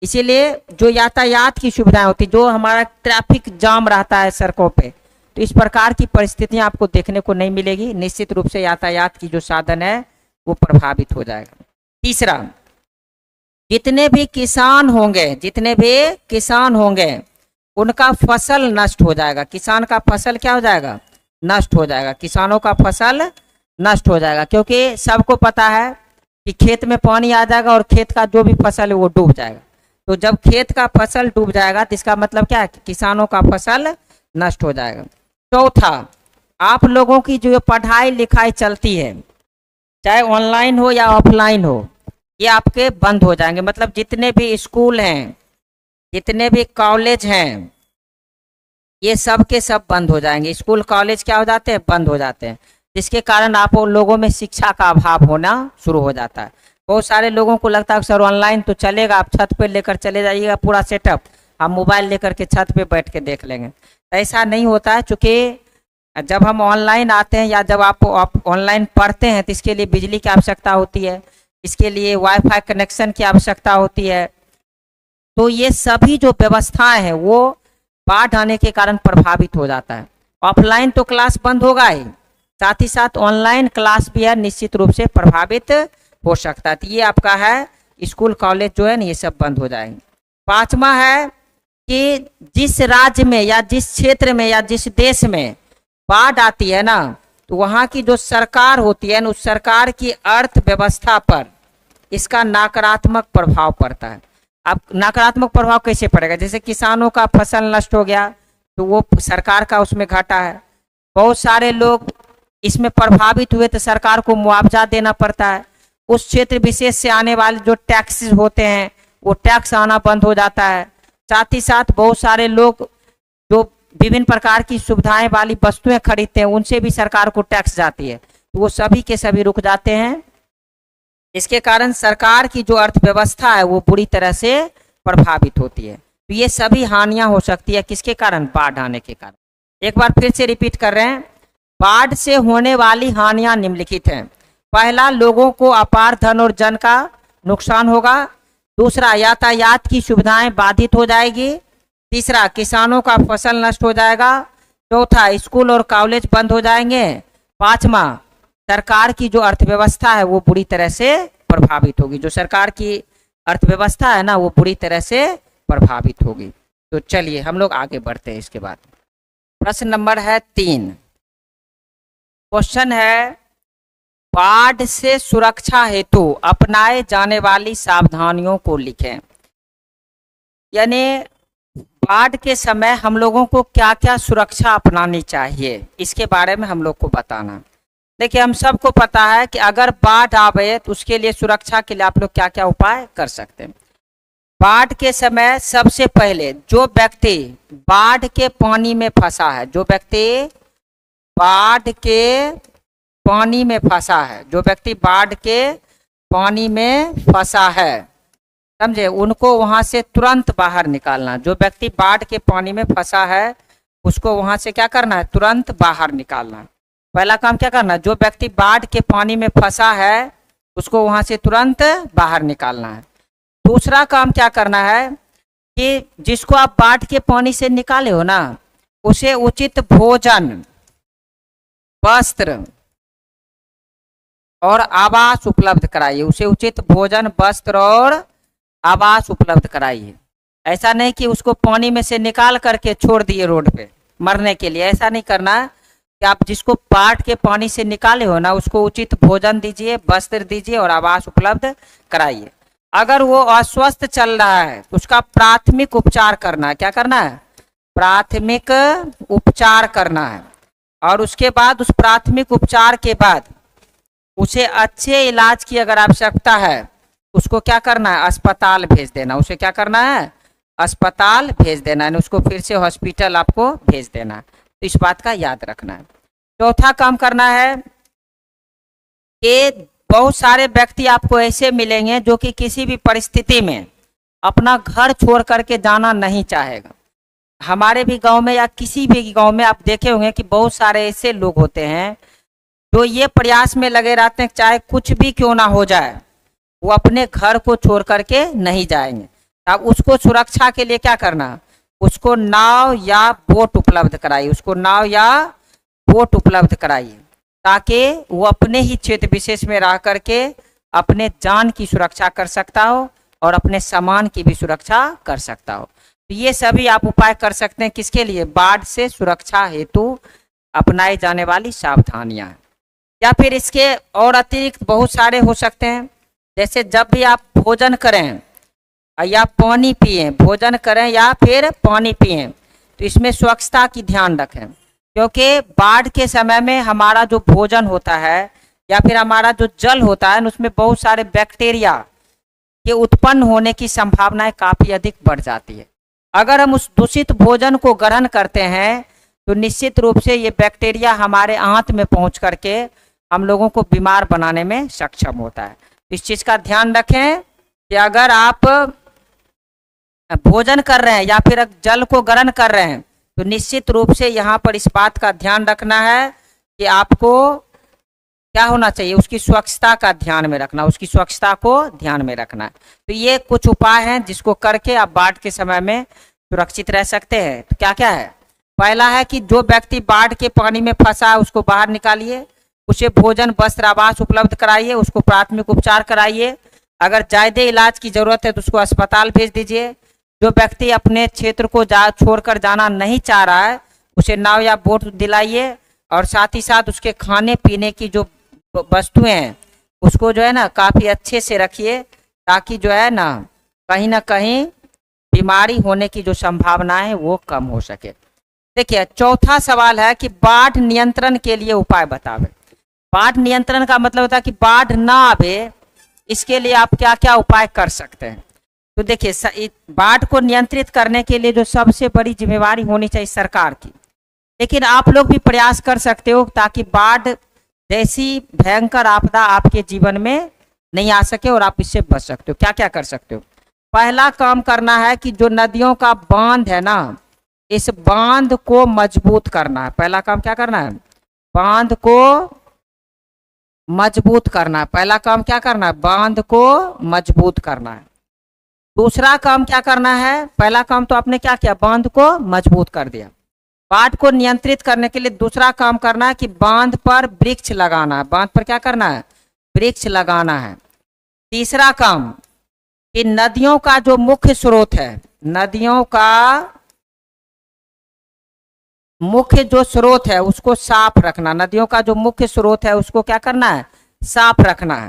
इसीलिए जो यातायात की सुविधाएं होती, जो हमारा ट्रैफिक जाम रहता है सड़कों पे, तो इस प्रकार की परिस्थितियां आपको देखने को नहीं मिलेगी। निश्चित रूप से यातायात की जो साधन है वो प्रभावित हो जाएगा। तीसरा, जितने भी किसान होंगे उनका फसल नष्ट हो जाएगा। किसान का फसल क्या हो जाएगा? नष्ट हो जाएगा। किसानों का फसल नष्ट हो जाएगा, क्योंकि सबको पता है कि खेत में पानी आ जाएगा और खेत का जो भी फसल है वो डूब जाएगा। तो जब खेत का फसल डूब जाएगा तो इसका मतलब क्या है कि किसानों का फसल नष्ट हो जाएगा। चौथा, आप लोगों की जो पढ़ाई लिखाई चलती है, चाहे ऑनलाइन हो या ऑफलाइन हो, ये आपके बंद हो जाएंगे। मतलब जितने भी स्कूल हैं, जितने भी कॉलेज हैं, ये सब के सब बंद हो जाएंगे। स्कूल कॉलेज क्या हो जाते हैं? बंद हो जाते हैं, जिसके कारण आप लोगों में शिक्षा का अभाव होना शुरू हो जाता है। बहुत सारे लोगों को लगता है सर ऑनलाइन तो चलेगा, आप छत पे लेकर चले जाइएगा पूरा सेटअप, हम मोबाइल लेकर के छत पे बैठ के देख लेंगे। ऐसा नहीं होता है, चूँकि जब हम ऑनलाइन आते हैं या जब आप ऑनलाइन पढ़ते हैं तो इसके लिए बिजली की आवश्यकता होती है, इसके लिए वाईफाई कनेक्शन की आवश्यकता होती है। तो ये सभी जो व्यवस्थाएं हैं वो बाढ़ आने के कारण प्रभावित हो जाता है। ऑफलाइन तो क्लास बंद होगा ही, साथ ही साथ ऑनलाइन क्लास भी है निश्चित रूप से प्रभावित हो सकता है। तो ये आपका है स्कूल कॉलेज जो है ना, ये सब बंद हो जाएंगे। पांचवा है कि जिस राज्य में या जिस क्षेत्र में या जिस देश में बाढ़ आती है ना, तो वहाँ की जो सरकार होती है ना, उस सरकार की अर्थव्यवस्था पर इसका नकारात्मक प्रभाव पड़ता है। अब नकारात्मक प्रभाव कैसे पड़ेगा? जैसे किसानों का फसल नष्ट हो गया तो वो सरकार का उसमें घाटा है। बहुत सारे लोग इसमें प्रभावित हुए तो सरकार को मुआवजा देना पड़ता है। उस क्षेत्र विशेष से आने वाले जो टैक्सेस होते हैं वो टैक्स आना बंद हो जाता है। साथ ही साथ बहुत सारे लोग जो विभिन्न प्रकार की सुविधाएं वाली वस्तुएं खरीदते हैं उनसे भी सरकार को टैक्स जाती है, तो वो सभी के सभी रुक जाते हैं। इसके कारण सरकार की जो अर्थव्यवस्था है वो पूरी तरह से प्रभावित होती है। तो ये सभी हानियां हो सकती है किसके कारण? बाढ़ आने के कारण। एक बार फिर से रिपीट कर रहे हैं, बाढ़ से होने वाली हानियां निम्नलिखित हैं। पहला, लोगों को अपार धन और जन का नुकसान होगा। दूसरा, यातायात की सुविधाएं बाधित हो जाएगी। तीसरा, किसानों का फसल नष्ट हो जाएगा। चौथा, स्कूल और कॉलेज बंद हो जाएंगे। पांचवा, सरकार की जो अर्थव्यवस्था है वो पूरी तरह से प्रभावित होगी। जो सरकार की अर्थव्यवस्था है ना वो पूरी तरह से प्रभावित होगी। तो चलिए हम लोग आगे बढ़ते हैं। इसके बाद प्रश्न नंबर है 3। क्वेश्चन है, बाढ़ से सुरक्षा हेतु अपनाए जाने वाली सावधानियों को लिखें। यानी बाढ़ के समय हम लोगों को क्या क्या सुरक्षा अपनानी चाहिए, इसके बारे में हम लोग को बताना। देखिए, हम सबको पता है कि अगर बाढ़ आवे तो उसके लिए सुरक्षा के लिए आप लोग क्या क्या उपाय कर सकते हैं। बाढ़ के समय सबसे पहले जो व्यक्ति बाढ़ के पानी में फंसा है, जो व्यक्ति बाढ़ के पानी में फंसा है, जो व्यक्ति बाढ़ के पानी में फंसा है, समझे, उनको वहां से तुरंत बाहर निकालना। जो व्यक्ति बाढ़ के पानी में फंसा है उसको वहां से क्या करना है? तुरंत बाहर निकालना। पहला काम क्या करना है? जो व्यक्ति बाढ़ के पानी में फंसा है उसको वहां से तुरंत बाहर निकालना है। दूसरा काम क्या करना है कि जिसको आप बाढ़ के पानी से निकाले हो ना, उसे उचित भोजन, वस्त्र और आवास उपलब्ध कराइए। उसे उचित भोजन, वस्त्र और आवास उपलब्ध कराइए। ऐसा नहीं कि उसको पानी में से निकाल करके छोड़ दिए रोड पे मरने के लिए, ऐसा नहीं करना है। कि आप जिसको बाढ़ के पानी से निकाले हो ना, उसको उचित भोजन दीजिए, वस्त्र दीजिए और आवास उपलब्ध कराइए। अगर वो अस्वस्थ चल रहा है तो उसका प्राथमिक उपचार करना है। क्या करना है? प्राथमिक उपचार करना है। और उसके बाद उस प्राथमिक उपचार के बाद उसे अच्छे इलाज की अगर आवश्यकता है, उसको क्या करना है? अस्पताल भेज देना। उसे क्या करना है? अस्पताल भेज देना है, उसको फिर से हॉस्पिटल आपको भेज देना है। तो इस बात का याद रखना है। चौथा काम करना है कि बहुत सारे व्यक्ति आपको ऐसे मिलेंगे जो कि किसी भी परिस्थिति में अपना घर छोड़ करके जाना नहीं चाहेगा। हमारे भी गांव में या किसी भी गांव में आप देखे होंगे कि बहुत सारे ऐसे लोग होते हैं जो ये प्रयास में लगे रहते हैं चाहे कुछ भी क्यों ना हो जाए, वो अपने घर को छोड़ करके नहीं जाएंगे। अब उसको सुरक्षा के लिए क्या करना? उसको नाव या बोट उपलब्ध कराइए। उसको नाव या बोट उपलब्ध कराइए ताकि वो अपने ही क्षेत्र विशेष में रह करके अपने जान की सुरक्षा कर सकता हो और अपने सामान की भी सुरक्षा कर सकता हो। तो ये सभी आप उपाय कर सकते हैं। किसके लिए? बाढ़ से सुरक्षा हेतु अपनाई जाने वाली सावधानियां। या फिर इसके और अतिरिक्त बहुत सारे हो सकते हैं। जैसे जब भी आप भोजन करें या पानी पिएं, भोजन करें या फिर पानी पिएं, तो इसमें स्वच्छता की ध्यान रखें। क्योंकि बाढ़ के समय में हमारा जो भोजन होता है या फिर हमारा जो जल होता है, उसमें बहुत सारे बैक्टीरिया के उत्पन्न होने की संभावनाएं काफ़ी अधिक बढ़ जाती है। अगर हम उस दूषित भोजन को ग्रहण करते हैं तो निश्चित रूप से ये बैक्टीरिया हमारे आंत में पहुंच करके हम लोगों को बीमार बनाने में सक्षम होता है। तो इस चीज़ का ध्यान रखें कि अगर आप भोजन कर रहे हैं या फिर जल को ग्रहण कर रहे हैं तो निश्चित रूप से यहाँ पर इस बात का ध्यान रखना है कि आपको क्या होना चाहिए? उसकी स्वच्छता का ध्यान में रखना, उसकी स्वच्छता को ध्यान में रखना है। तो ये कुछ उपाय हैं जिसको करके आप बाढ़ के समय में सुरक्षित रह सकते हैं। तो क्या क्या है? पहला है कि जो व्यक्ति बाढ़ के पानी में फंसा है उसको बाहर निकालिए, उसे भोजन, वस्त्र, आवास उपलब्ध कराइए, उसको प्राथमिक उपचार कराइए। अगर ज़्यादा इलाज की जरूरत है तो उसको अस्पताल भेज दीजिए। जो व्यक्ति अपने क्षेत्र को छोड़कर जाना नहीं चाह रहा है उसे नाव या बोट दिलाइए और साथ ही साथ उसके खाने पीने की जो वस्तुएं हैं उसको जो है ना काफ़ी अच्छे से रखिए ताकि जो है ना कहीं बीमारी होने की जो संभावना है वो कम हो सके। देखिए, चौथा सवाल है कि बाढ़ नियंत्रण के लिए उपाय बतावे। बाढ़ नियंत्रण का मतलब होता है कि बाढ़ ना आवे, इसके लिए आप क्या क्या उपाय कर सकते हैं। तो देखिए, बाढ़ को नियंत्रित करने के लिए जो सबसे बड़ी जिम्मेवारी होनी चाहिए सरकार की, लेकिन आप लोग भी प्रयास कर सकते हो ताकि बाढ़ जैसी भयंकर आपदा आपके जीवन में नहीं आ सके और आप इससे बच सकते हो। क्या क्या कर सकते हो? पहला काम करना है कि जो नदियों का बांध है ना, इस बांध को मजबूत करना है। पहला काम क्या करना है? बांध को मजबूत करना है। पहला काम क्या करना है? बांध को मजबूत करना है। दूसरा काम क्या करना है? पहला काम तो आपने क्या किया? बांध को मजबूत कर दिया। बाढ़ को नियंत्रित करने के लिए दूसरा काम करना है कि बांध पर वृक्ष लगाना है। बांध पर क्या करना है? वृक्ष लगाना है। तीसरा काम कि नदियों का जो मुख्य स्रोत है, नदियों का मुख्य जो स्रोत है उसको साफ रखना। नदियों का जो मुख्य स्रोत है उसको क्या करना है? साफ रखना है।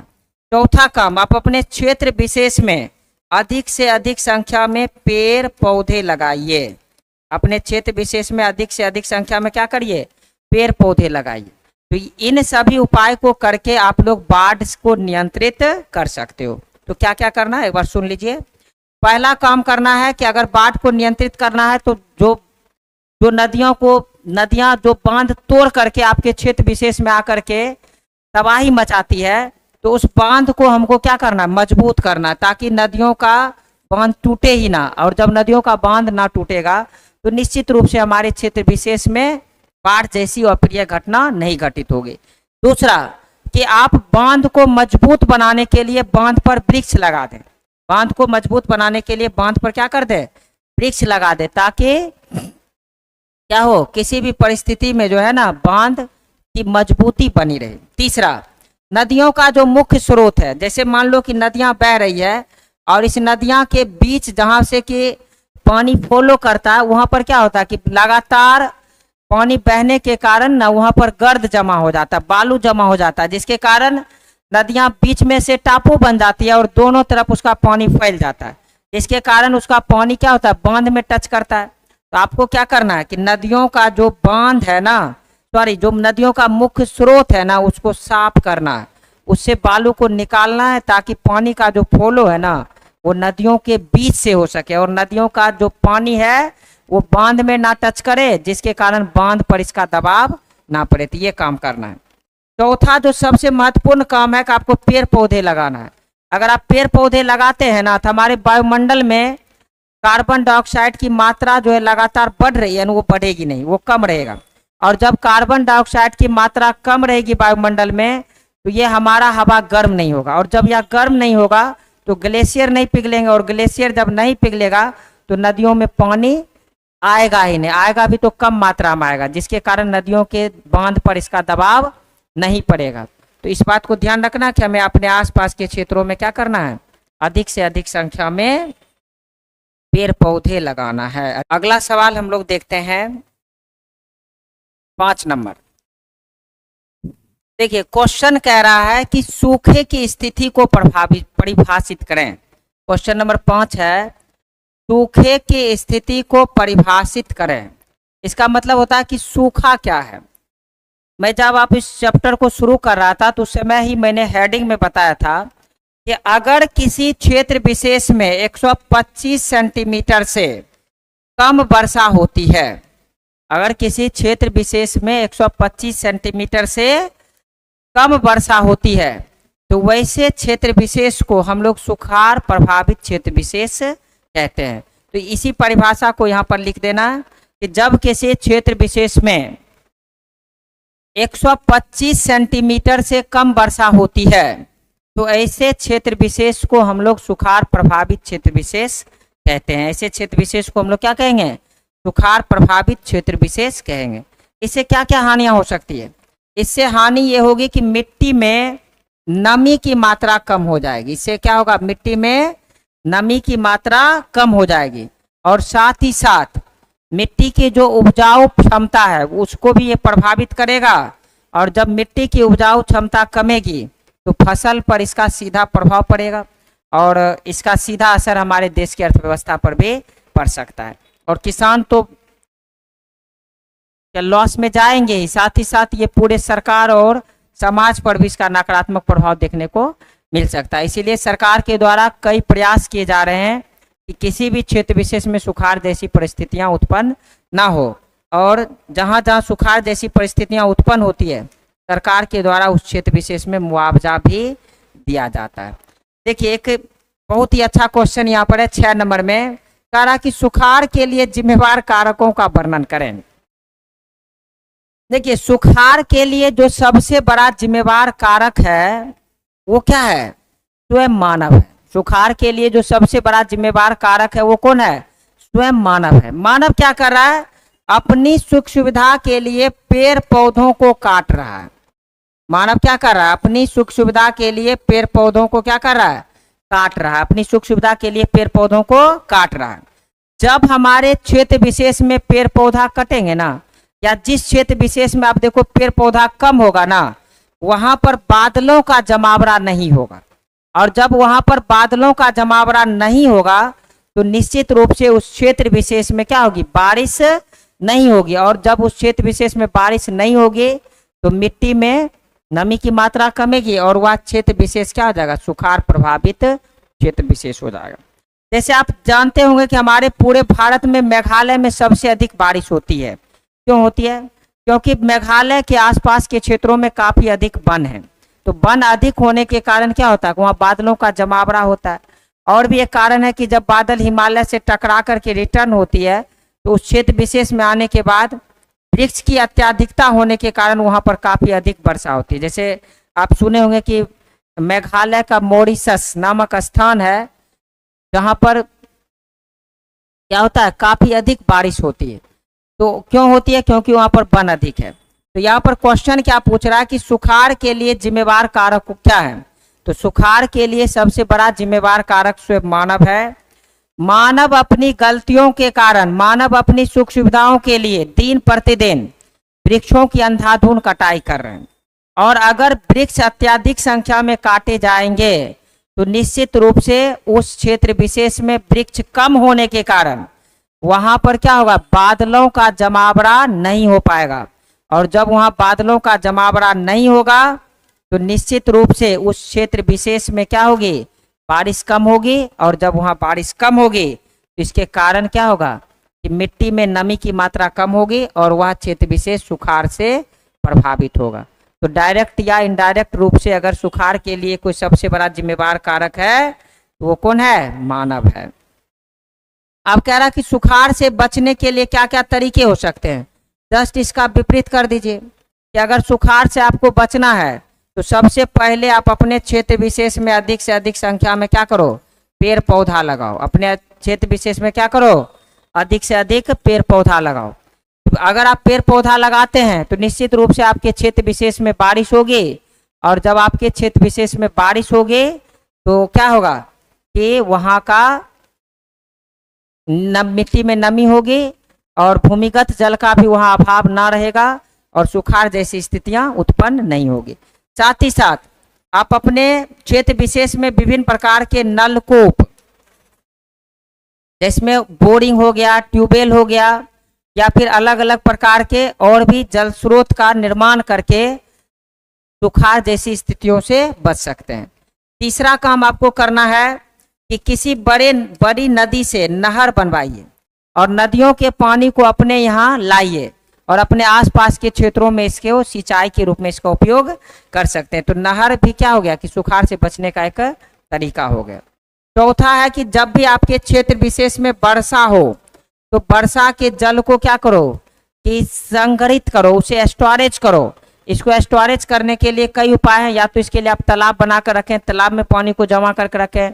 चौथा काम, आप अपने क्षेत्र विशेष में अधिक से अधिक संख्या में पेड़ पौधे लगाइए। अपने क्षेत्र विशेष में अधिक से अधिक संख्या में क्या करिए? पेड़ पौधे लगाइए। तो इन सभी उपाय को करके आप लोग बाढ़ को नियंत्रित कर सकते हो। तो क्या क्या करना है एक बार सुन लीजिए। पहला काम करना है कि अगर बाढ़ को नियंत्रित करना है तो जो नदियां जो बांध तोड़ करके आपके क्षेत्र विशेष में आकर के तबाही मचाती है, तो उस बांध को हमको क्या करना है? मजबूत करना, ताकि नदियों का बांध टूटे ही ना। और जब नदियों का बांध ना टूटेगा तो निश्चित रूप से हमारे क्षेत्र विशेष में बाढ़ जैसी अप्रिय घटना नहीं घटित होगी। दूसरा कि आप बांध को मजबूत बनाने के लिए बांध पर वृक्ष लगा दें। बांध को मजबूत बनाने के लिए बांध पर क्या कर दे? वृक्ष लगा दे, ताकि क्या हो? किसी भी परिस्थिति में जो है ना बांध की मजबूती बनी रहे। तीसरा नदियों का जो मुख्य स्रोत है, जैसे मान लो कि नदियां बह रही है और इस नदियां के बीच जहां से कि पानी फॉलो करता है, वहां पर क्या होता है कि लगातार पानी बहने के कारण ना वहां पर गर्द जमा हो जाता है, बालू जमा हो जाता है, जिसके कारण नदियां बीच में से टापू बन जाती है और दोनों तरफ उसका पानी फैल जाता है। इसके कारण उसका पानी क्या होता है, बांध में टच करता है। तो आपको क्या करना है कि नदियों का जो बांध है ना, सॉरी, जो नदियों का मुख्य स्रोत है ना, उसको साफ करना है, उससे बालू को निकालना है, ताकि पानी का जो फ्लो है ना वो नदियों के बीच से हो सके और नदियों का जो पानी है वो बांध में ना टच करे, जिसके कारण बांध पर इसका दबाव ना पड़े। तो ये काम करना है। चौथा जो सबसे महत्वपूर्ण काम है कि आपको पेड़ पौधे लगाना है। अगर आप पेड़ पौधे लगाते हैं ना, तो हमारे वायुमंडल में कार्बन डाइऑक्साइड की मात्रा जो है लगातार बढ़ रही है, वो बढ़ेगी नहीं, वो कम रहेगा। और जब कार्बन डाइऑक्साइड की मात्रा कम रहेगी वायुमंडल में, तो ये हमारा हवा गर्म नहीं होगा, और जब यह गर्म नहीं होगा तो ग्लेशियर नहीं पिघलेंगे, और ग्लेशियर जब नहीं पिघलेगा तो नदियों में पानी आएगा ही नहीं, आएगा भी तो कम मात्रा में आएगा, जिसके कारण नदियों के बांध पर इसका दबाव नहीं पड़ेगा। तो इस बात को ध्यान रखना कि हमें अपने आसपास के क्षेत्रों में क्या करना है, अधिक से अधिक संख्या में पेड़ पौधे लगाना है। अगला सवाल हम लोग देखते हैं 5 नंबर। देखिए क्वेश्चन कह रहा है कि सूखे की स्थिति को परिभाषित करें। क्वेश्चन नंबर 5 है, सूखे की स्थिति को परिभाषित करें। इसका मतलब होता है कि सूखा क्या है। मैं जब आप इस चैप्टर को शुरू कर रहा था तो उस समय ही मैंने हेडिंग में बताया था कि अगर किसी क्षेत्र विशेष में 125 सेंटीमीटर से कम वर्षा होती है, अगर किसी क्षेत्र विशेष में 125 सेंटीमीटर से कम वर्षा होती है, तो वैसे क्षेत्र विशेष को हम लोग सुखाड़ प्रभावित क्षेत्र विशेष कहते हैं। तो इसी परिभाषा को यहाँ पर लिख देना कि जब किसी क्षेत्र विशेष में 125 सेंटीमीटर से कम वर्षा होती है, तो ऐसे क्षेत्र विशेष को हम लोग सुखाड़ प्रभावित क्षेत्र विशेष कहते हैं। ऐसे क्षेत्र विशेष को हम लोग क्या कहेंगे, सुखाड़ प्रभावित क्षेत्र विशेष कहेंगे। इससे क्या क्या हानियां हो सकती है? इससे हानि ये होगी कि मिट्टी में नमी की मात्रा कम हो जाएगी। इससे क्या होगा, मिट्टी में नमी की मात्रा कम हो जाएगी, और साथ ही साथ मिट्टी की जो उपजाऊ क्षमता है उसको भी ये प्रभावित करेगा। और जब मिट्टी की उपजाऊ क्षमता कमेगी तो फसल पर इसका सीधा प्रभाव पड़ेगा, और इसका सीधा असर हमारे देश की अर्थव्यवस्था पर भी पड़ सकता है। और किसान तो लॉस में जाएंगे ही, साथ ये पूरे सरकार और समाज पर भी इसका नकारात्मक प्रभाव देखने को मिल सकता है। इसीलिए सरकार के द्वारा कई प्रयास किए जा रहे हैं कि किसी भी क्षेत्र विशेष में सुखाड़ जैसी परिस्थितियां उत्पन्न ना हो, और जहां जहां सुखाड़ जैसी परिस्थितियां उत्पन्न होती है, सरकार के द्वारा उस क्षेत्र विशेष में मुआवजा भी दिया जाता है। देखिए एक बहुत ही अच्छा क्वेश्चन यहाँ पर है 6 नंबर में, कह रहा कि सुखाड़ के लिए जिम्मेवार कारकों का वर्णन करें। देखिए सुखाड़ के लिए जो सबसे बड़ा जिम्मेवार कारक है वो क्या है, स्वयं मानव है। सुखाड़ के लिए जो सबसे बड़ा जिम्मेवार कारक है वो कौन है, स्वयं मानव है। मानव क्या कर रहा है, अपनी सुख सुविधा के लिए पेड़ पौधों को काट रहा है। मानव क्या कर रहा है, अपनी सुख सुविधा के लिए पेड़ पौधों को क्या कर रहा है, काट रहा है। अपनी सुख सुविधा के लिए पेड़ पौधों को काट रहा है। जब हमारे क्षेत्र विशेष में पेड़ पौधा कटेंगे ना, या जिस क्षेत्र विशेष में आप देखो पेड़ पौधा कम होगा ना, वहां पर बादलों का जमावड़ा नहीं होगा, और जब वहां पर बादलों का जमावड़ा नहीं होगा तो निश्चित रूप से उस क्षेत्र विशेष में क्या होगी, बारिश नहीं होगी। और जब उस क्षेत्र विशेष में बारिश नहीं होगी तो मिट्टी में नमी की मात्रा कमेगी, और वह क्षेत्र विशेष क्या हो जाएगा, सुखाड़ प्रभावित क्षेत्र विशेष हो जाएगा। जैसे आप जानते होंगे कि हमारे पूरे भारत में मेघालय में सबसे अधिक बारिश होती है। क्यों होती है, क्योंकि मेघालय के आसपास के क्षेत्रों में काफी अधिक वन है। तो वन अधिक होने के कारण क्या होता है, वहाँ बादलों का जमावड़ा होता है। और भी एक कारण है कि जब बादल हिमालय से टकरा करके रिटर्न होती है तो उस क्षेत्र विशेष में आने के बाद वृक्ष की अत्याधिकता होने के कारण वहाँ पर काफी अधिक वर्षा होती है। जैसे आप सुने होंगे कि मेघालय का मॉरिशस नामक स्थान है जहाँ पर क्या होता है, काफी अधिक बारिश होती है। तो क्यों होती है, क्योंकि वहाँ पर वन अधिक है। तो यहाँ पर क्वेश्चन क्या पूछ रहा है कि सुखाड़ के लिए जिम्मेवार कारक क्या है। तो सुखाड़ के लिए सबसे बड़ा जिम्मेवार कारक स्वयं मानव है। मानव अपनी गलतियों के कारण, मानव अपनी सुख सुविधाओं के लिए दिन प्रतिदिन वृक्षों की अंधाधुंध कटाई कर रहे हैं। और अगर वृक्ष अत्यधिक संख्या में काटे जाएंगे तो निश्चित रूप से उस क्षेत्र विशेष में वृक्ष कम होने के कारण वहां पर क्या होगा, बादलों का जमावड़ा नहीं हो पाएगा। और जब वहां बादलों का जमावड़ा नहीं होगा तो निश्चित रूप से उस क्षेत्र विशेष में क्या होगी, बारिश कम होगी। और जब वहां बारिश कम होगी तो इसके कारण क्या होगा कि मिट्टी में नमी की मात्रा कम होगी और वह क्षेत्र विशेष सुखाड़ से प्रभावित होगा। तो डायरेक्ट या इनडायरेक्ट रूप से अगर सुखाड़ के लिए कोई सबसे बड़ा जिम्मेवार कारक है तो वो कौन है, मानव है। अब कह रहा कि सुखाड़ से बचने के लिए क्या क्या तरीके हो सकते हैं। जस्ट इसका विपरीत कर दीजिए कि अगर सुखाड़ से आपको बचना है तो सबसे पहले आप अपने क्षेत्र विशेष में अधिक से अधिक संख्या में क्या करो, पेड़ पौधा लगाओ। अपने क्षेत्र विशेष में क्या करो, अधिक से अधिक पेड़ पौधा लगाओ। अगर आप पेड़ पौधा लगाते हैं तो निश्चित रूप से आपके क्षेत्र विशेष में बारिश होगी। और जब आपके क्षेत्र विशेष में बारिश होगी तो क्या होगा कि वहाँ का मिट्टी में नमी होगी और भूमिगत जल का भी वहाँ अभाव ना रहेगा और सुखाड़ जैसी स्थितियां उत्पन्न नहीं होगी। साथ ही साथ आप अपने क्षेत्र विशेष में विभिन्न प्रकार के नलकूप, जिसमें बोरिंग हो गया, ट्यूबवेल हो गया या फिर अलग अलग प्रकार के और भी जल स्रोत का निर्माण करके सुखाड़ जैसी स्थितियों से बच सकते हैं। तीसरा काम आपको करना है कि किसी बड़ी नदी से नहर बनवाइए और नदियों के पानी को अपने यहाँ लाइए और अपने आसपास के क्षेत्रों में इसके सिंचाई के रूप में इसका उपयोग कर सकते हैं। तो नहर भी क्या हो गया कि सुखाड़ से बचने का एक तरीका हो गया। चौथा है कि जब भी आपके क्षेत्र विशेष में वर्षा हो तो वर्षा के जल को क्या करो कि संग्रहित करो, उसे स्टोरेज करो। इसको स्टोरेज करने के लिए कई उपाय हैं। या तो इसके लिए आप तालाब बनाकर रखें, तालाब में पानी को जमा करके रखें,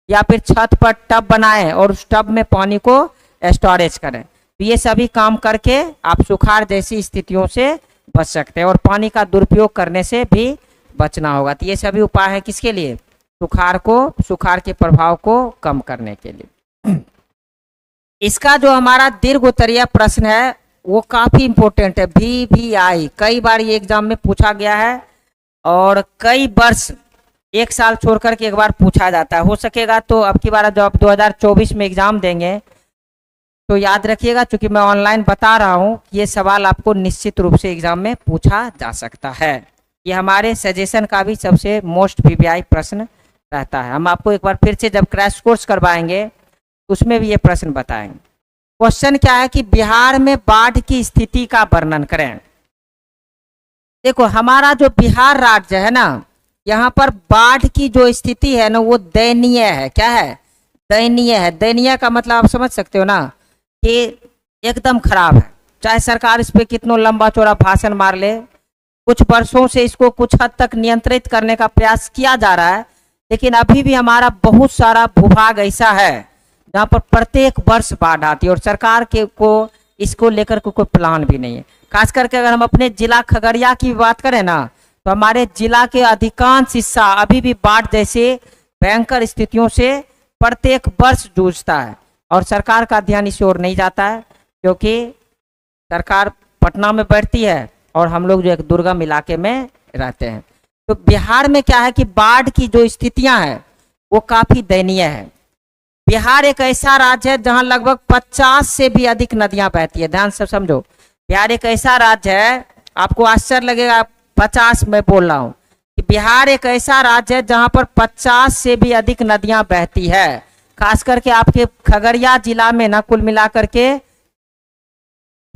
या फिर छत पर टब बनाएं और उस टब में पानी को स्टोरेज करें। तो ये सभी काम करके आप सुखाड़ जैसी स्थितियों से बच सकते हैं और पानी का दुरुपयोग करने से भी बचना होगा। तो ये सभी उपाय हैं किसके लिए, सुखाड़ के प्रभाव को कम करने के लिए। इसका जो हमारा दीर्घ उत्तरीय प्रश्न है वो काफी इंपॉर्टेंट है। VVI कई बार ये एग्जाम में पूछा गया है और कई वर्ष, एक साल छोड़कर के एक बार पूछा जाता है। हो सकेगा तो अब की बार जब 2024 में एग्जाम देंगे तो याद रखिएगा, क्योंकि मैं ऑनलाइन बता रहा हूँ, ये सवाल आपको निश्चित रूप से एग्जाम में पूछा जा सकता है। ये हमारे सजेशन का भी सबसे मोस्ट VVI प्रश्न रहता है। हम आपको एक बार फिर से जब क्रैश कोर्स करवाएंगे उसमें भी ये प्रश्न बताएंगे। क्वेश्चन क्या है कि बिहार में बाढ़ की स्थिति का वर्णन करें। देखो हमारा जो बिहार राज्य है ना, यहाँ पर बाढ़ की जो स्थिति है ना वो दयनीय है। क्या है, दयनीय है। दयनीय का मतलब आप समझ सकते हो ना कि एकदम खराब है। चाहे सरकार इस पे कितना लंबा चौड़ा भाषण मार ले, कुछ वर्षों से इसको कुछ हद तक नियंत्रित करने का प्रयास किया जा रहा है, लेकिन अभी भी हमारा बहुत सारा भूभाग ऐसा है जहाँ पर प्रत्येक वर्ष बाढ़ आती है और सरकार के को इसको लेकर कोई प्लान भी नहीं है। खास करके अगर हम अपने जिला खगड़िया की बात करें ना तो हमारे जिला के अधिकांश हिस्सा अभी भी बाढ़ जैसे भयंकर स्थितियों से प्रत्येक वर्ष जूझता है और सरकार का ध्यान इस ओर नहीं जाता है, क्योंकि सरकार पटना में बैठती है और हम लोग जो एक दुर्गम इलाके में रहते हैं। तो बिहार में क्या है कि बाढ़ की जो स्थितियां हैं वो काफी दयनीय है। बिहार एक ऐसा राज्य है जहां लगभग 50 से भी अधिक नदियां बहती है। ध्यान से समझो, बिहार एक ऐसा राज्य है, आपको आश्चर्य लगेगा 50 में बोल रहा हूं कि बिहार एक ऐसा राज्य है जहां पर 50 से भी अधिक नदियां बहती है। खास करके आपके खगड़िया जिला में ना कुल मिलाकर के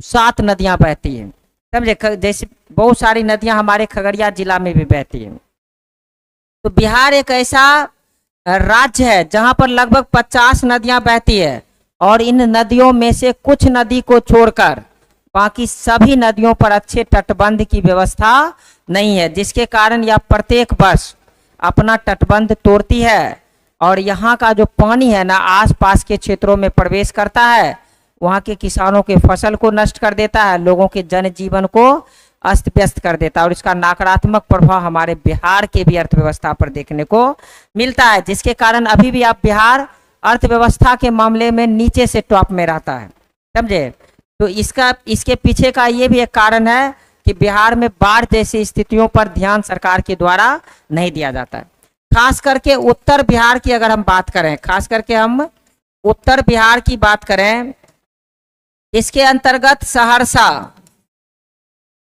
7 नदियां बहती हैं। समझे, जैसे बहुत सारी नदियां हमारे खगड़िया जिला में भी बहती हैं। तो बिहार एक ऐसा राज्य है जहां पर लगभग 50 नदियां बहती है और इन नदियों में से कुछ नदी को छोड़कर बाकी सभी नदियों पर अच्छे तटबंध की व्यवस्था नहीं है, जिसके कारण यह प्रत्येक वर्ष अपना तटबंध तोड़ती है और यहाँ का जो पानी है ना आसपास के क्षेत्रों में प्रवेश करता है, वहाँ के किसानों के फसल को नष्ट कर देता है, लोगों के जनजीवन को अस्त व्यस्त कर देता है और इसका नकारात्मक प्रभाव हमारे बिहार के भी अर्थव्यवस्था पर देखने को मिलता है, जिसके कारण अभी भी आप बिहार अर्थव्यवस्था के मामले में नीचे से टॉप में रहता है, समझे। तो इसके पीछे का ये भी एक कारण है कि बिहार में बाढ़ जैसी स्थितियों पर ध्यान सरकार के द्वारा नहीं दिया जाता है। खास करके उत्तर बिहार की अगर हम बात करें, खास करके हम उत्तर बिहार की बात करें, इसके अंतर्गत सहरसा,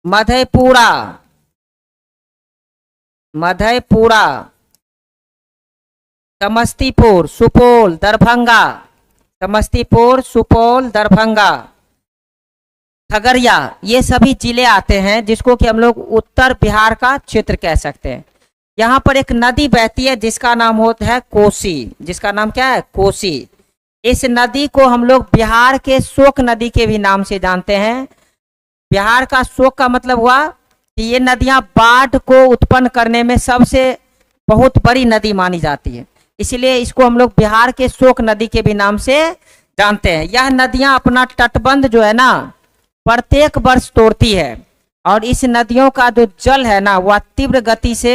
मधेपुरा, समस्तीपुर, सुपौल, दरभंगा, खगड़िया, ये सभी जिले आते हैं जिसको कि हम लोग उत्तर बिहार का क्षेत्र कह सकते हैं। यहाँ पर एक नदी बहती है जिसका नाम होता है कोसी। जिसका नाम क्या है? कोसी। इस नदी को हम लोग बिहार के शोक नदी के भी नाम से जानते हैं। बिहार का शोक का मतलब हुआ कि ये नदियां बाढ़ को उत्पन्न करने में सबसे बहुत बड़ी नदी मानी जाती है, इसलिए इसको हम लोग बिहार के शोक नदी के भी नाम से जानते हैं। यह नदियां अपना तटबंध जो है ना प्रत्येक वर्ष तोड़ती है और इस नदियों का जो जल है ना वह तीव्र गति से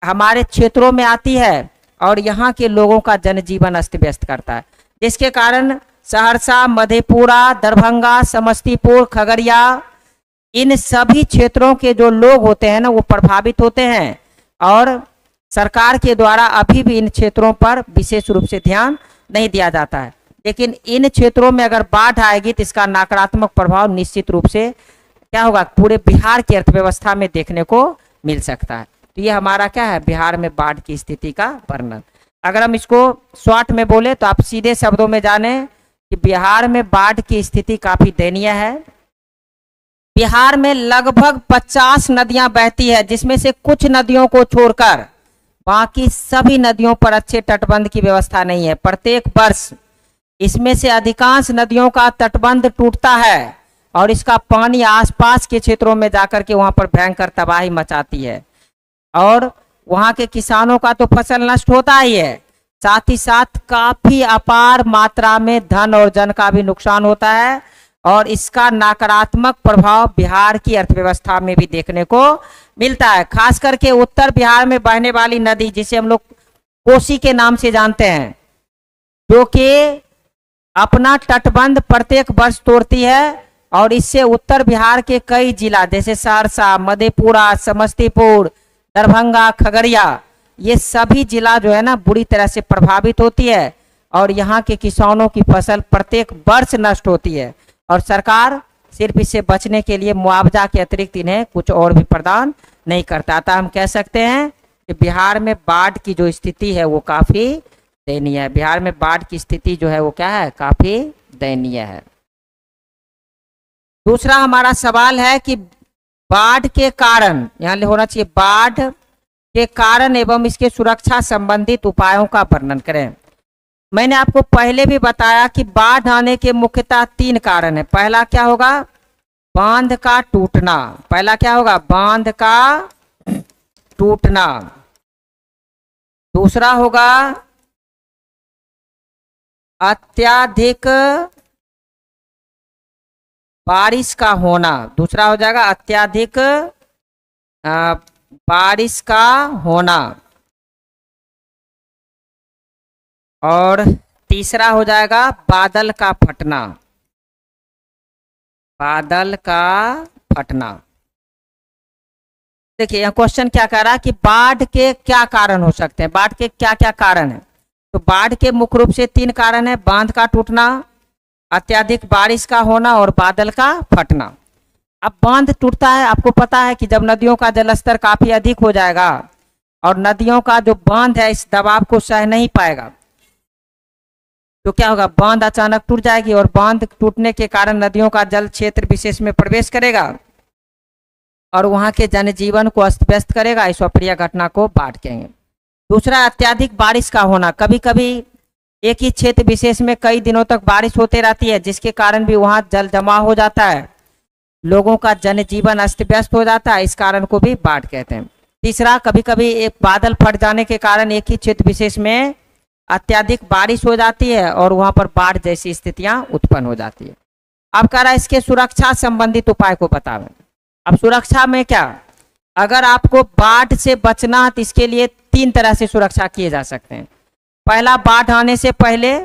हमारे क्षेत्रों में आती है और यहाँ के लोगों का जनजीवन अस्त व्यस्त करता है, जिसके कारण सहरसा, मधेपुरा, दरभंगा, समस्तीपुर, खगड़िया, इन सभी क्षेत्रों के जो लोग होते हैं ना वो प्रभावित होते हैं और सरकार के द्वारा अभी भी इन क्षेत्रों पर विशेष रूप से ध्यान नहीं दिया जाता है। लेकिन इन क्षेत्रों में अगर बाढ़ आएगी तो इसका नकारात्मक प्रभाव निश्चित रूप से क्या होगा, पूरे बिहार की अर्थव्यवस्था में देखने को मिल सकता है। तो ये हमारा क्या है, बिहार में बाढ़ की स्थिति का वर्णन। अगर हम इसको शॉर्ट में बोले तो आप सीधे शब्दों में जाने कि बिहार में बाढ़ की स्थिति काफी दयनीय है। बिहार में लगभग 50 नदियां बहती है, जिसमें से कुछ नदियों को छोड़कर बाकी सभी नदियों पर अच्छे तटबंध की व्यवस्था नहीं है। प्रत्येक वर्ष इसमें से अधिकांश नदियों का तटबंध टूटता है और इसका पानी आसपास के क्षेत्रों में जाकर के वहां पर भयंकर तबाही मचाती है और वहां के किसानों का तो फसल नष्ट होता ही है, साथ ही साथ काफी अपार मात्रा में धन और जन का भी नुकसान होता है और इसका नकारात्मक प्रभाव बिहार की अर्थव्यवस्था में भी देखने को मिलता है। खास करके उत्तर बिहार में बहने वाली नदी जिसे हम लोग कोसी के नाम से जानते हैं, जो कि अपना तटबंध प्रत्येक वर्ष तोड़ती है और इससे उत्तर बिहार के कई जिला जैसे सहरसा, मधेपुरा, समस्तीपुर, दरभंगा, खगड़िया, ये सभी जिला जो है ना बुरी तरह से प्रभावित होती है और यहाँ के किसानों की फसल प्रत्येक वर्ष नष्ट होती है और सरकार सिर्फ इससे बचने के लिए मुआवजा के अतिरिक्त इन्हें कुछ और भी प्रदान नहीं करता। अतः हम कह सकते हैं कि बिहार में बाढ़ की जो स्थिति है वो काफी दयनीय है। बिहार में बाढ़ की स्थिति जो है वो क्या है, काफी दयनीय है। दूसरा हमारा सवाल है कि बाढ़ के कारण, यहाँ होना चाहिए बाढ़ के कारण एवं इसके सुरक्षा संबंधित उपायों का वर्णन करें। मैंने आपको पहले भी बताया कि बाढ़ आने के मुख्यतः 3 कारण है। पहला क्या होगा, बांध का टूटना। पहला क्या होगा, बांध का टूटना। दूसरा होगा अत्यधिक बारिश का होना। दूसरा हो जाएगा अत्यधिक बारिश का होना और तीसरा हो जाएगा बादल का फटना। बादल का फटना। देखिए यह क्वेश्चन क्या कह रहा है कि बाढ़ के क्या कारण हो सकते हैं, बाढ़ के क्या क्या कारण है। तो बाढ़ के मुख्य रूप से 3 कारण है, बांध का टूटना, अत्यधिक बारिश का होना और बादल का फटना। अब बांध टूटता है, आपको पता है कि जब नदियों का जलस्तर काफी अधिक हो जाएगा और नदियों का जो बांध है इस दबाव को सह नहीं पाएगा तो क्या होगा, बांध अचानक टूट जाएगी और बांध टूटने के कारण नदियों का जल क्षेत्र विशेष में प्रवेश करेगा और वहां के जनजीवन को अस्त व्यस्त करेगा। इस अप्रिय घटना को बाढ़ कहेंगे। दूसरा अत्यधिक बारिश का होना। कभी कभी एक ही क्षेत्र विशेष में कई दिनों तक बारिश होती रहती है जिसके कारण भी वहां जल जमा हो जाता है, लोगों का जनजीवन अस्त व्यस्त हो जाता है, इस कारण को भी बाढ़ कहते हैं। तीसरा, कभी कभी एक बादल फट जाने के कारण एक ही क्षेत्र विशेष में अत्यधिक बारिश हो जाती है और वहां पर बाढ़ जैसी स्थितियां उत्पन्न हो जाती है। अब कह रहा है इसके सुरक्षा संबंधित उपाय को बतावें। अब सुरक्षा में क्या, अगर आपको बाढ़ से बचना तो इसके लिए 3 तरह से सुरक्षा किए जा सकते हैं। पहला बाढ़ आने से पहले,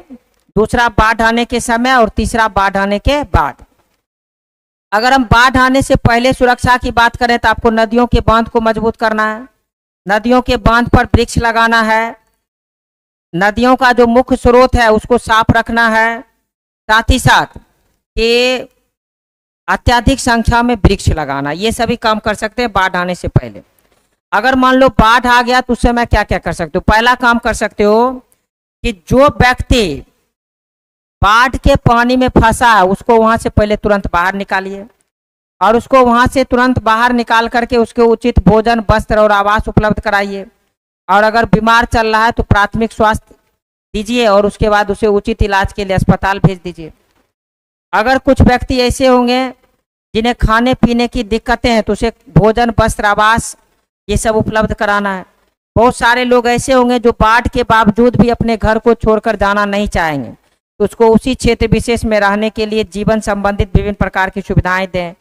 दूसरा बाढ़ आने के समय और तीसरा बाढ़ आने के बाद। अगर हम बाढ़ आने से पहले सुरक्षा की बात करें तो आपको नदियों के बांध को मजबूत करना है, नदियों के बांध पर वृक्ष लगाना है, नदियों का जो मुख्य स्रोत है उसको साफ रखना है, साथ ही साथ कि अत्यधिक संख्या में वृक्ष लगाना, ये सभी काम कर सकते हैं बाढ़ आने से पहले। अगर मान लो बाढ़ आ गया तो उस समय क्या क्या कर सकते हो। पहला काम कर सकते हो कि जो व्यक्ति बाढ़ के पानी में फंसा है उसको वहां से पहले तुरंत बाहर निकालिए, और उसको वहां से तुरंत बाहर निकाल करके उसके उचित भोजन, वस्त्र और आवास उपलब्ध कराइए। और अगर बीमार चल रहा है तो प्राथमिक स्वास्थ्य दीजिए और उसके बाद उसे उचित इलाज के लिए अस्पताल भेज दीजिए। अगर कुछ व्यक्ति ऐसे होंगे जिन्हें खाने पीने की दिक्कतें हैं तो उसे भोजन, वस्त्र, आवास ये सब उपलब्ध कराना है। बहुत सारे लोग ऐसे होंगे जो बाढ़ के बावजूद भी अपने घर को छोड़कर जाना नहीं चाहेंगे, तो उसको उसी क्षेत्र विशेष में रहने के लिए जीवन संबंधित विभिन्न प्रकार की सुविधाएं दें,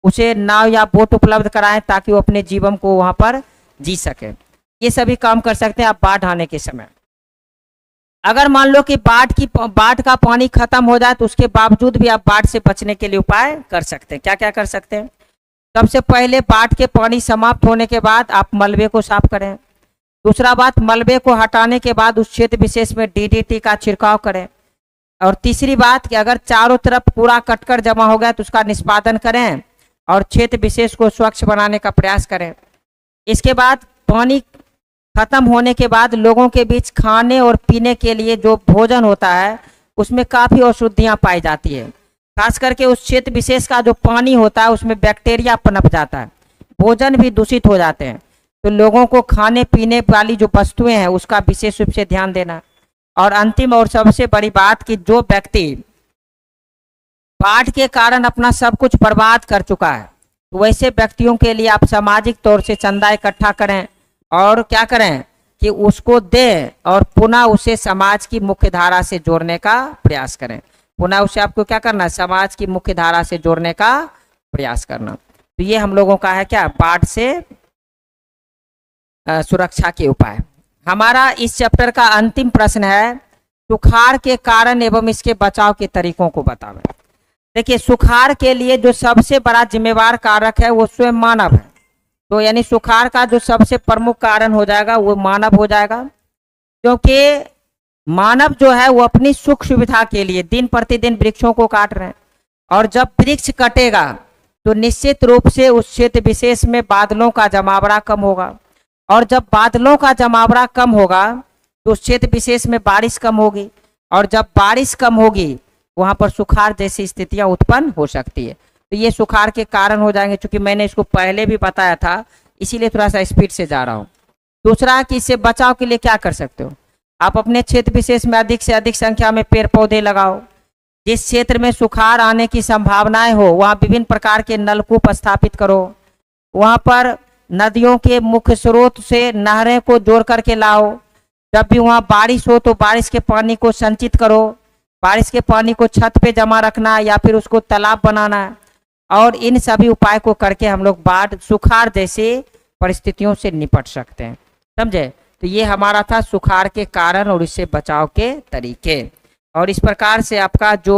उसे नाव या बोट उपलब्ध कराएं ताकि वो अपने जीवन को वहां पर जी सके। ये सभी काम कर सकते हैं आप बाढ़ आने के समय। अगर मान लो कि बाढ़ का पानी खत्म हो जाए तो उसके बावजूद भी आप बाढ़ से बचने के लिए उपाय कर सकते हैं। क्या क्या कर सकते हैं। सबसे पहले बाढ़ के पानी समाप्त होने के बाद आप मलबे को साफ करें। दूसरा बात, मलबे को हटाने के बाद उस क्षेत्र विशेष में DDT का छिड़काव करें। और तीसरी बात कि अगर चारों तरफ कूड़ा कटकर जमा हो गया तो उसका निष्पादन करें और क्षेत्र विशेष को स्वच्छ बनाने का प्रयास करें। इसके बाद पानी खत्म होने के बाद लोगों के बीच खाने और पीने के लिए जो भोजन होता है उसमें काफ़ी अशुद्धियाँ पाई जाती है। खास करके उस क्षेत्र विशेष का जो पानी होता है उसमें बैक्टीरिया पनप जाता है, भोजन भी दूषित हो जाते हैं। तो लोगों को खाने पीने वाली जो वस्तुएं हैं उसका विशेष रूप से ध्यान देना। और अंतिम और सबसे बड़ी बात कि जो व्यक्ति बाढ़ के कारण अपना सब कुछ बर्बाद कर चुका है तो वैसे व्यक्तियों के लिए आप सामाजिक तौर से चंदा इकट्ठा करें और क्या करें कि उसको दें और पुनः उसे समाज की मुख्य धारा से जोड़ने का प्रयास करें। पुनः उसे आपको क्या करना है, समाज की मुख्य धारा से जोड़ने का प्रयास करना। तो ये हम लोगों का है क्या, बाढ़ से सुरक्षा के उपाय। हमारा इस चैप्टर का अंतिम प्रश्न है, सुखाड़ के कारण एवं इसके बचाव के तरीकों को बतावें। देखिए, सुखाड़ के लिए जो सबसे बड़ा जिम्मेवार कारक है वो स्वयं मानव है। तो यानी सुखाड़ का जो सबसे प्रमुख कारण हो जाएगा वो मानव हो जाएगा, क्योंकि मानव जो है वो अपनी सुख सुविधा के लिए दिन प्रतिदिन वृक्षों को काट रहे हैं। और जब वृक्ष कटेगा तो निश्चित रूप से उस क्षेत्र विशेष में बादलों का जमावड़ा कम होगा, और जब बादलों का जमावड़ा कम होगा तो उस क्षेत्र विशेष में बारिश कम होगी, और जब बारिश कम होगी वहां पर सुखाड़ जैसी स्थितियां उत्पन्न हो सकती है। तो ये सुखाड़ के कारण हो जाएंगे। चूंकि मैंने इसको पहले भी बताया था इसीलिए थोड़ा सा स्पीड से जा रहा हूँ। दूसरा कि इससे बचाव के लिए क्या कर सकते हो, आप अपने क्षेत्र विशेष में अधिक से अधिक संख्या में पेड़ पौधे लगाओ। जिस क्षेत्र में सुखाड़ आने की संभावनाएं हो वहाँ विभिन्न प्रकार के नलकूप स्थापित करो। वहाँ पर नदियों के मुख्य स्रोत से नहरें को जोड़ करके लाओ। जब भी वहाँ बारिश हो तो बारिश के पानी को संचित करो, बारिश के पानी को छत पे जमा रखना या फिर उसको तालाब बनाना। और इन सभी उपाय को करके हम लोग बाढ़, सुखाड़ जैसे परिस्थितियों से निपट सकते हैं। समझे। तो ये हमारा था सुखाड़ के कारण और इससे बचाव के तरीके। और इस प्रकार से आपका जो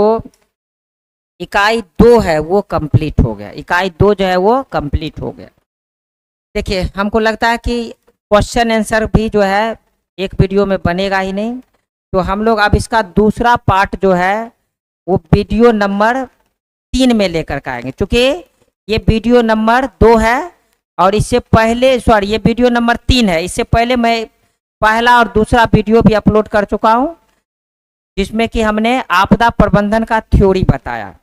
इकाई 2 है वो कंप्लीट हो गया। इकाई 2 जो है वो कंप्लीट हो गया। देखिए, हमको लगता है कि क्वेश्चन आंसर भी जो है एक वीडियो में बनेगा ही नहीं, तो हम लोग अब इसका दूसरा पार्ट जो है वो वीडियो नंबर 3 में लेकर के आएंगे। चूँकि ये वीडियो नंबर 2 है और इससे पहले ये वीडियो नंबर 3 है। इससे पहले मैं पहला और दूसरा वीडियो भी अपलोड कर चुका हूँ जिसमें कि हमने आपदा प्रबंधन का थ्योरी बताया।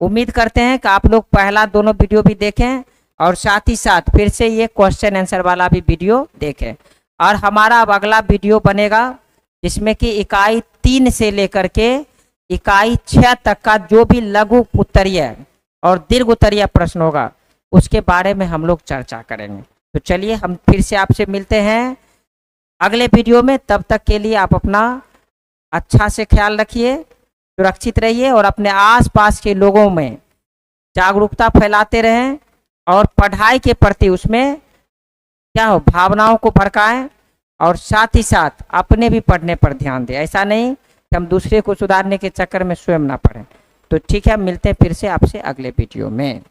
उम्मीद करते हैं कि आप लोग पहला दोनों वीडियो भी देखें और साथ ही साथ फिर से ये क्वेश्चन आंसर वाला भी वीडियो देखें। और हमारा अब अगला वीडियो बनेगा जिसमें कि इकाई 3 से लेकर के इकाई 6 तक का जो भी लघु उत्तरीय और दीर्घ उत्तरीय प्रश्न होगा उसके बारे में हम लोग चर्चा करेंगे। तो चलिए हम फिर से आपसे मिलते हैं अगले वीडियो में। तब तक के लिए आप अपना अच्छा से ख्याल रखिए, सुरक्षित रहिए और अपने आसपास के लोगों में जागरूकता फैलाते रहें और पढ़ाई के प्रति उसमें क्या हो, भावनाओं को भड़काएं और साथ ही साथ अपने भी पढ़ने पर ध्यान दें। ऐसा नहीं कि हम दूसरे को सुधारने के चक्कर में स्वयं ना पढ़ें। तो ठीक है, मिलते हैं फिर से आपसे अगले वीडियो में।